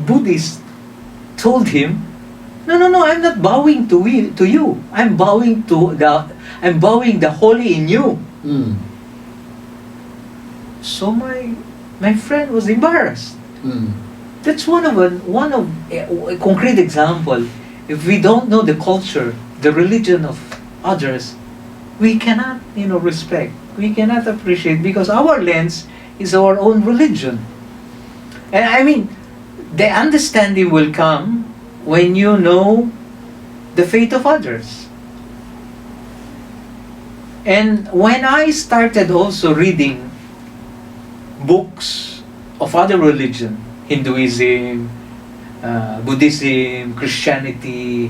Buddhist told him, No, I'm not bowing to you. I'm bowing the holy in you." Mm. So my friend was embarrassed. Mm. That's one of a concrete example. If we don't know the culture, the religion of others, we cannot, respect. We cannot appreciate, because our lens is our own religion. And I mean, the understanding will come when you know the faith of others. And when I started also reading books of other religion, Hinduism, Buddhism, Christianity,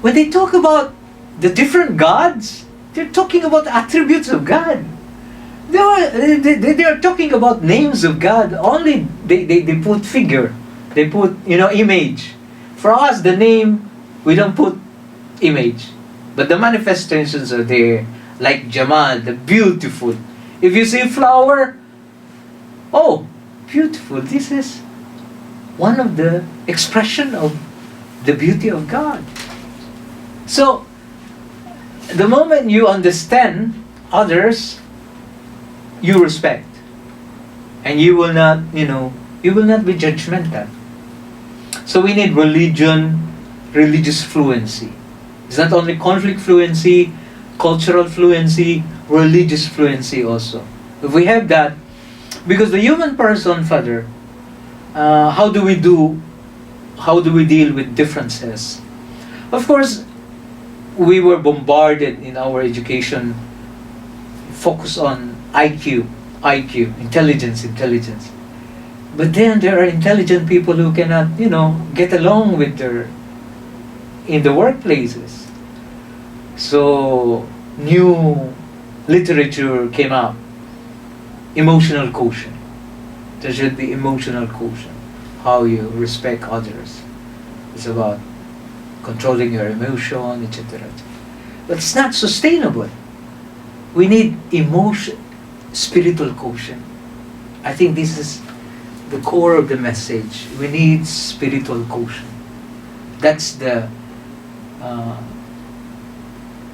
when they talk about the different gods, they're talking about attributes of God. They are talking about names of God. Only they put figure, they put image. For us, the name, we don't put image, but the manifestations are there, like Jamal, the beautiful. If you see flower, oh, beautiful. This is one of the expression of the beauty of God. So, the moment you understand others, you respect, and you will not be judgmental. So we need religious fluency. It's not only conflict fluency, cultural fluency, religious fluency also. If we have that, because the human person, Father, how do we deal with differences? Of course, we were bombarded in our education, focus on IQ, intelligence. But then there are intelligent people who cannot, get along with in the workplaces. So new literature came up, emotional quotient. There should be emotional quotient, how you respect others. It's about controlling your emotion, etc. But it's not sustainable. We need spiritual quotient. I think this is the core of the message. We need spiritual quotient. That's the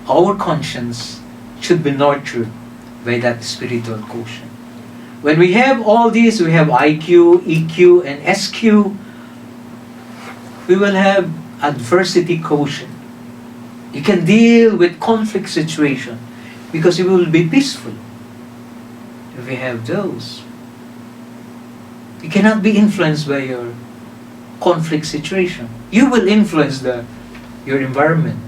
our conscience should be nurtured by that spiritual quotient. When we have all these, we have IQ, EQ, and SQ, we will have adversity quotient. You can deal with conflict situation because you will be peaceful if we have those. You cannot be influenced by your conflict situation. You will influence your environment.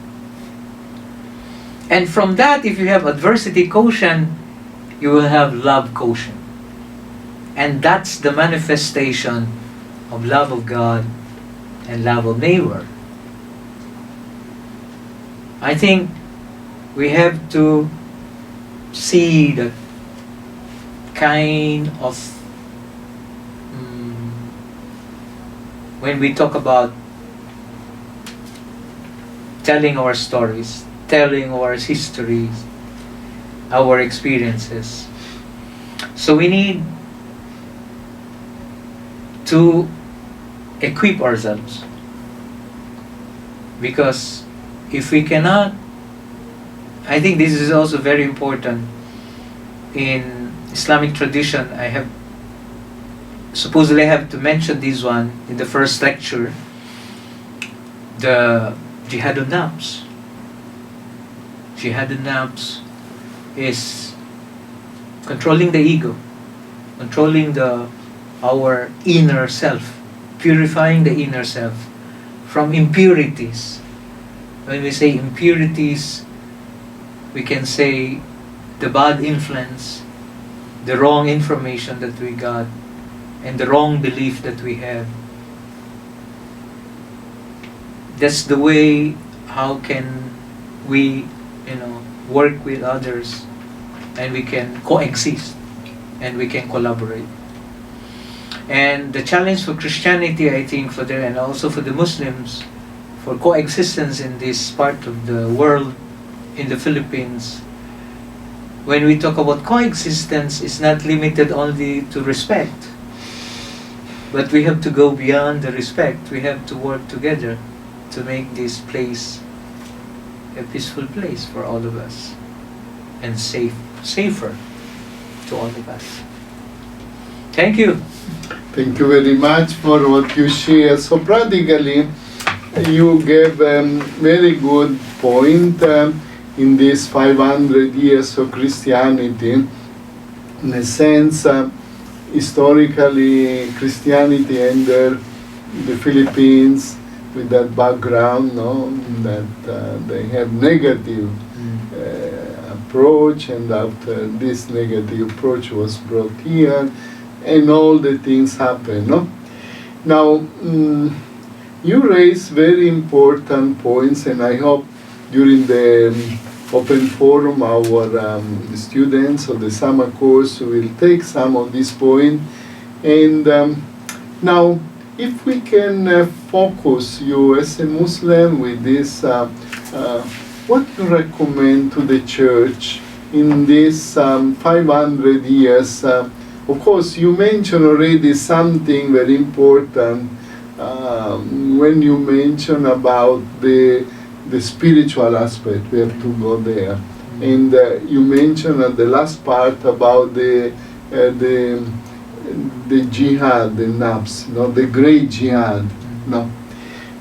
And from that, if you have adversity quotient, you will have love quotient. And that's the manifestation of love of God and love of neighbor. I think we have to see the kind of when we talk about telling our stories, telling our histories, our experiences. So we need to equip ourselves, because if we cannot, I think this is also very important in Islamic tradition. I have to mention this one in the first lecture, the Jihadun Nafs. Jihadun Nafs is controlling the ego, controlling our inner self, purifying the inner self from impurities. When we say impurities, we can say the bad influence, the wrong information that we got, and the wrong belief that we have. That's the way how can we, work with others, and we can coexist, and we can collaborate. And the challenge for Christianity, I think, and also for the Muslims, for coexistence in this part of the world, in the Philippines, when we talk about coexistence, it's not limited only to respect, but we have to go beyond the respect. We have to work together to make this place a peaceful place for all of us, and safer to all of us. Thank you. Thank you very much for what you share. So practically, you gave a very good point in these 500 years of Christianity. In a sense, historically, Christianity entered the Philippines with that background, that they have negative approach, and after this negative approach was brought here, and all the things happen. Now, you raise very important points, and I hope during the open forum our students of the summer course will take some of these points. And now, if we can focus you as a Muslim with this, what you recommend to the church in this 500 years? Of course, you mentioned already something very important when you mention about the spiritual aspect. We have to go there. And you mentioned at the last part about the jihad, the nafs, the great jihad.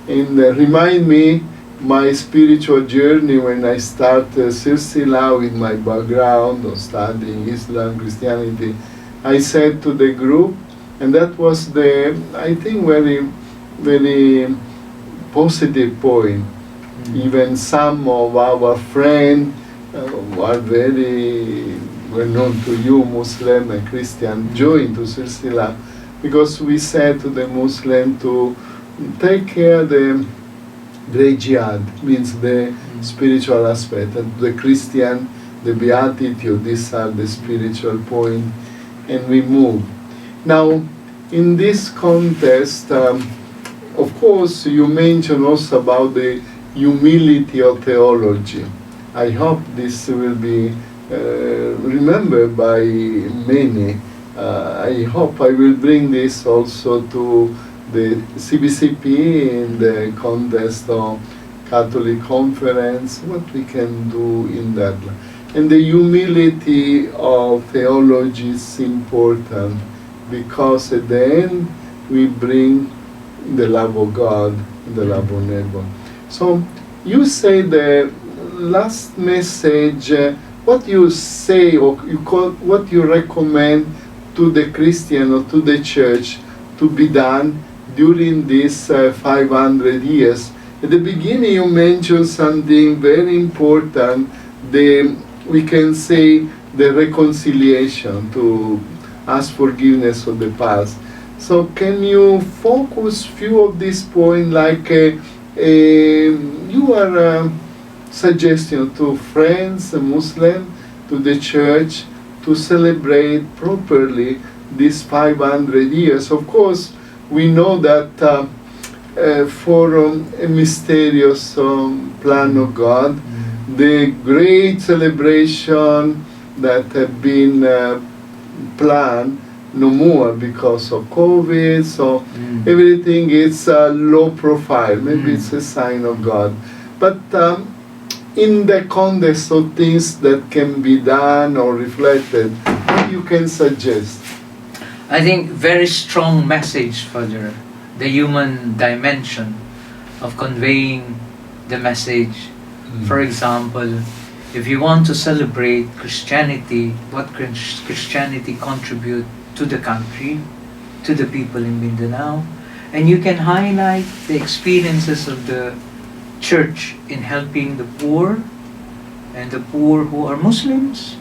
And remind me my spiritual journey when I started Silsila with my background of studying Islam, Christianity. I said to the group, and that was I think, very, very positive point. Even some of our friends are very well known to you, Muslim and Christian, joined to Silsila, because we said to the Muslim to take care the great jihad, means the spiritual aspect, and the Christian, the beatitude. These are the spiritual point, and we move. Now, in this context, of course, you mentioned also about the humility of theology. I hope this will be remembered by many, I hope I will bring this also to the CBCP in the context of Catholic Conference, what we can do in that. And the humility of theology is important, because at the end we bring the love of God and the love of neighbor. So you say the last message, what you say or what you recommend to the Christian or to the church to be done during these 500 years. At the beginning you mentioned something very important, we can say the reconciliation, to ask forgiveness of the past. So can you focus few of these points, like you are suggestion to friends, Muslim, to the church, to celebrate properly these 500 years. Of course, we know that for a mysterious plan of God, the great celebration that have been planned no more because of COVID, so everything is low profile. Maybe it's a sign of God. But in the context of things that can be done or reflected, what you can suggest? I think very strong message, Father, the human dimension of conveying the message. For example, if you want to celebrate Christianity, what Christianity contribute to the country, to the people in Mindanao, and you can highlight the experiences of the church in helping the poor, and the poor who are Muslims,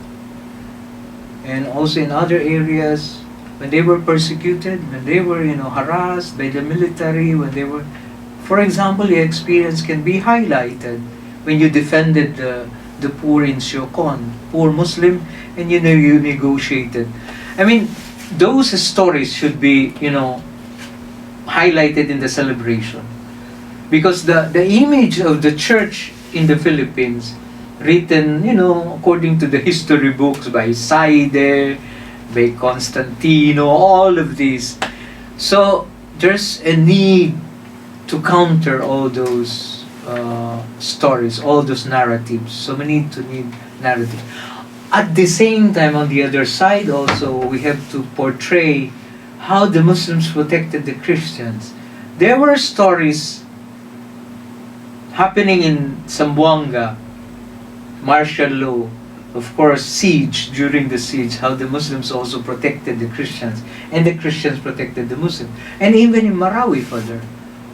and also in other areas when they were persecuted, when they were harassed by the military, when they were, for example, your experience can be highlighted when you defended the poor in Siocon, poor Muslim, and you negotiated. I mean, those stories should be highlighted in the celebration, because the image of the church in the Philippines, written according to the history books by Saide, by Constantino, all of these. So there's a need to counter all those stories, all those narratives. So we need narrative. At the same time, on the other side also, we have to portray how the Muslims protected the Christians. There were stories happening in Zamboanga, martial law, of course, siege, during the siege, how the Muslims also protected the Christians, and the Christians protected the Muslims. And even in Marawi, Father,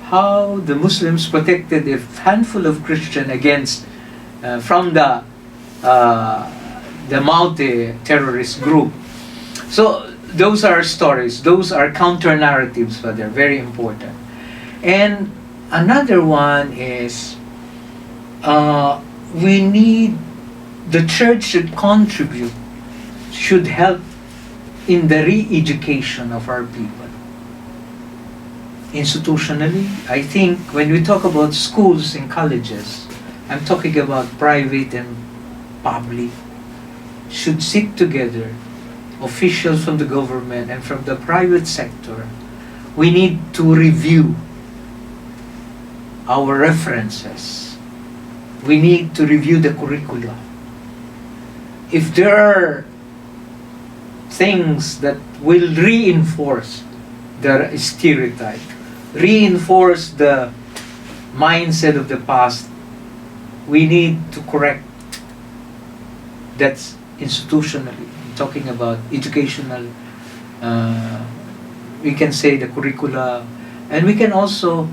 how the Muslims protected a handful of Christians against, from the Maute terrorist group. So those are stories, those are counter-narratives, Father, very important. And another one is, the church should contribute, should help in the re-education of our people. Institutionally, I think when we talk about schools and colleges, I'm talking about private and public, should sit together, officials from the government and from the private sector. We need to review our references. We need to review the curricula. If there are things that will reinforce the stereotype, reinforce the mindset of the past, we need to correct. That's institutionally. I'm talking about educational, we can say the curricula, and we can also,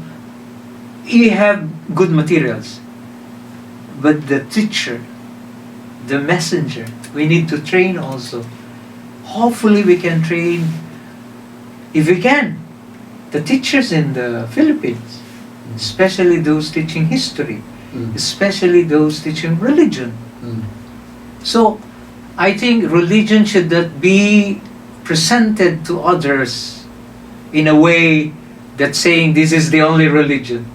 we have good materials, but the teacher, the messenger, we need to train also. Hopefully we can train, if we can, the teachers in the Philippines, especially those teaching history, especially those teaching religion. So I think religion should not be presented to others in a way that's saying this is the only religion.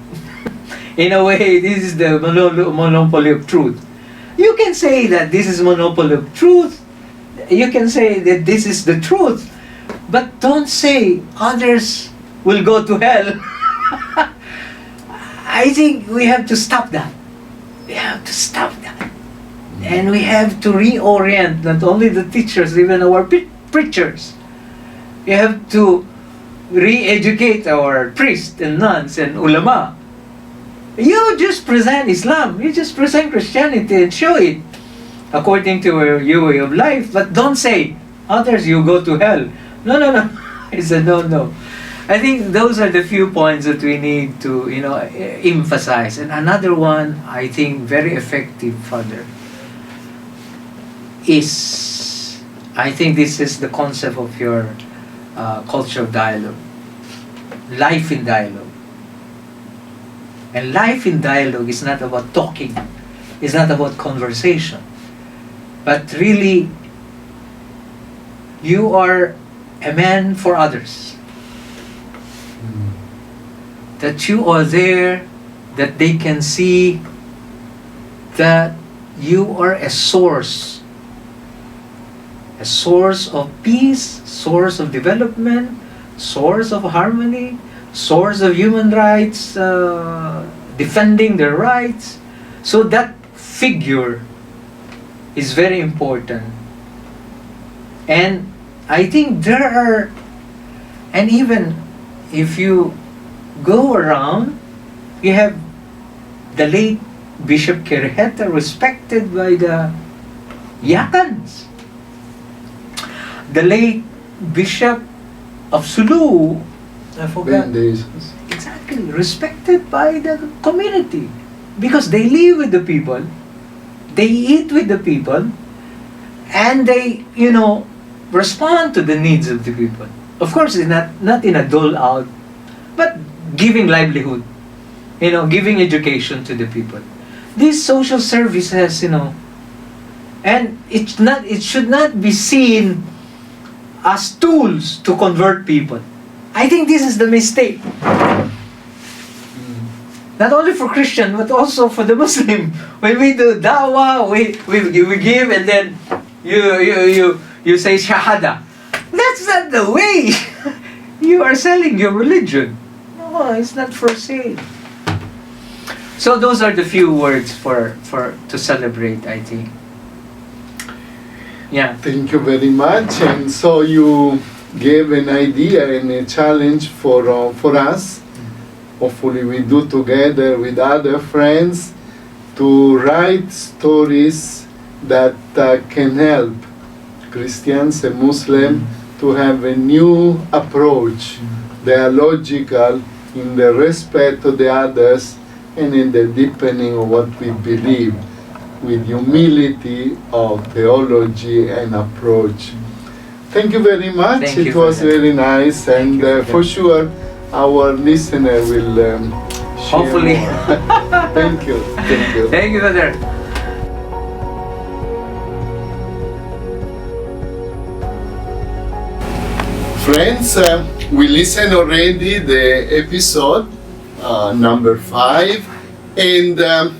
In a way, this is the monopoly of truth. You can say that this is monopoly of truth. You can say that this is the truth. But don't say others will go to hell. I think we have to stop that. We have to stop that. And we have to reorient not only the teachers, even our preachers. We have to re-educate our priests and nuns and ulama. You just present Islam, you just present Christianity and show it according to your way of life, but don't say, others you go to hell. No, no, no. It's a no. I think those are the few points that we need to, emphasize. And another one, I think, very effective, Father, is, I think this is the concept of your culture of dialogue. Life in dialogue. And life in dialogue is not about talking. It's not about conversation. But really, you are a man for others. That you are there, that they can see that you are a source of peace, source of development, source of harmony, source of human rights, defending their rights. So that figure is very important. And I think there are, and even if you go around, you have the late Bishop Kerheta, respected by the Yakans. The late Bishop of Sulu, I forgot. Exactly, respected by the community. Because they live with the people, they eat with the people, and they, respond to the needs of the people. Of course, it's not in a dole out, but giving livelihood, giving education to the people. These social services, and it should not be seen as tools to convert people. I think this is the mistake. Not only for Christian, but also for the Muslim. When we do dawah, we give, and then you say shahada. That's not the way. You are selling your religion. No, it's not for sale. So those are the few words for to celebrate, I think. Yeah. Thank you very much. And so you gave an idea and a challenge for us. Hopefully we do together with other friends to write stories that can help Christians and Muslims to have a new approach, dialogical, in the respect of the others and in the deepening of what we believe, with humility of theology and approach. Thank you very much. Thank you it for was that. very nice, and for sure our listener will share Hopefully. more. Thank you. Thank you. Thank you, Brother. Friends, we listened already the episode number 5, and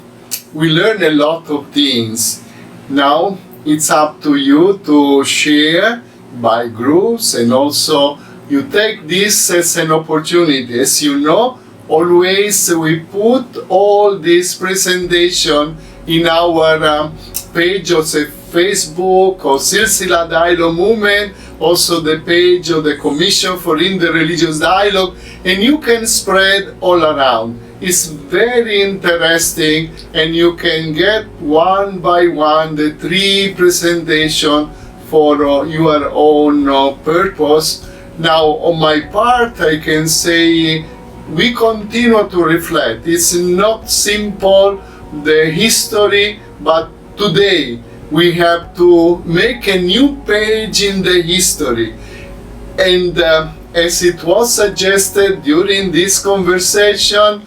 we learned a lot of things. Now it's up to you to share by groups, and also you take this as an opportunity. As you know, always we put all this presentation in our page of the Facebook or Silsila Dialogue Movement, also the page of the Commission for Interreligious Dialogue, and you can spread all around. It's very interesting, and you can get one by one the 3 presentation for your own purpose. Now, on my part, I can say we continue to reflect. It's not simple, the history, but today we have to make a new page in the history. And as it was suggested during this conversation,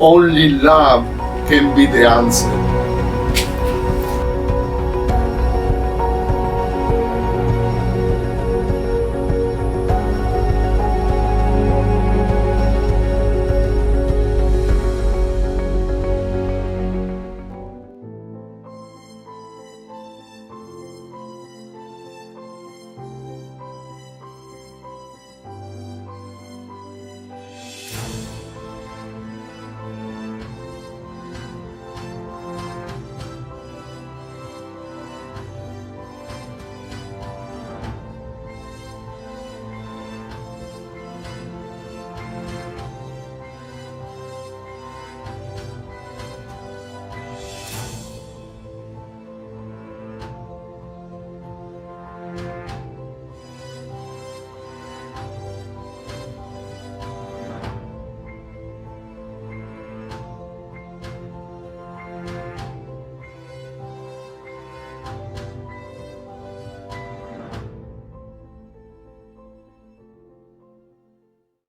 only love can be the answer.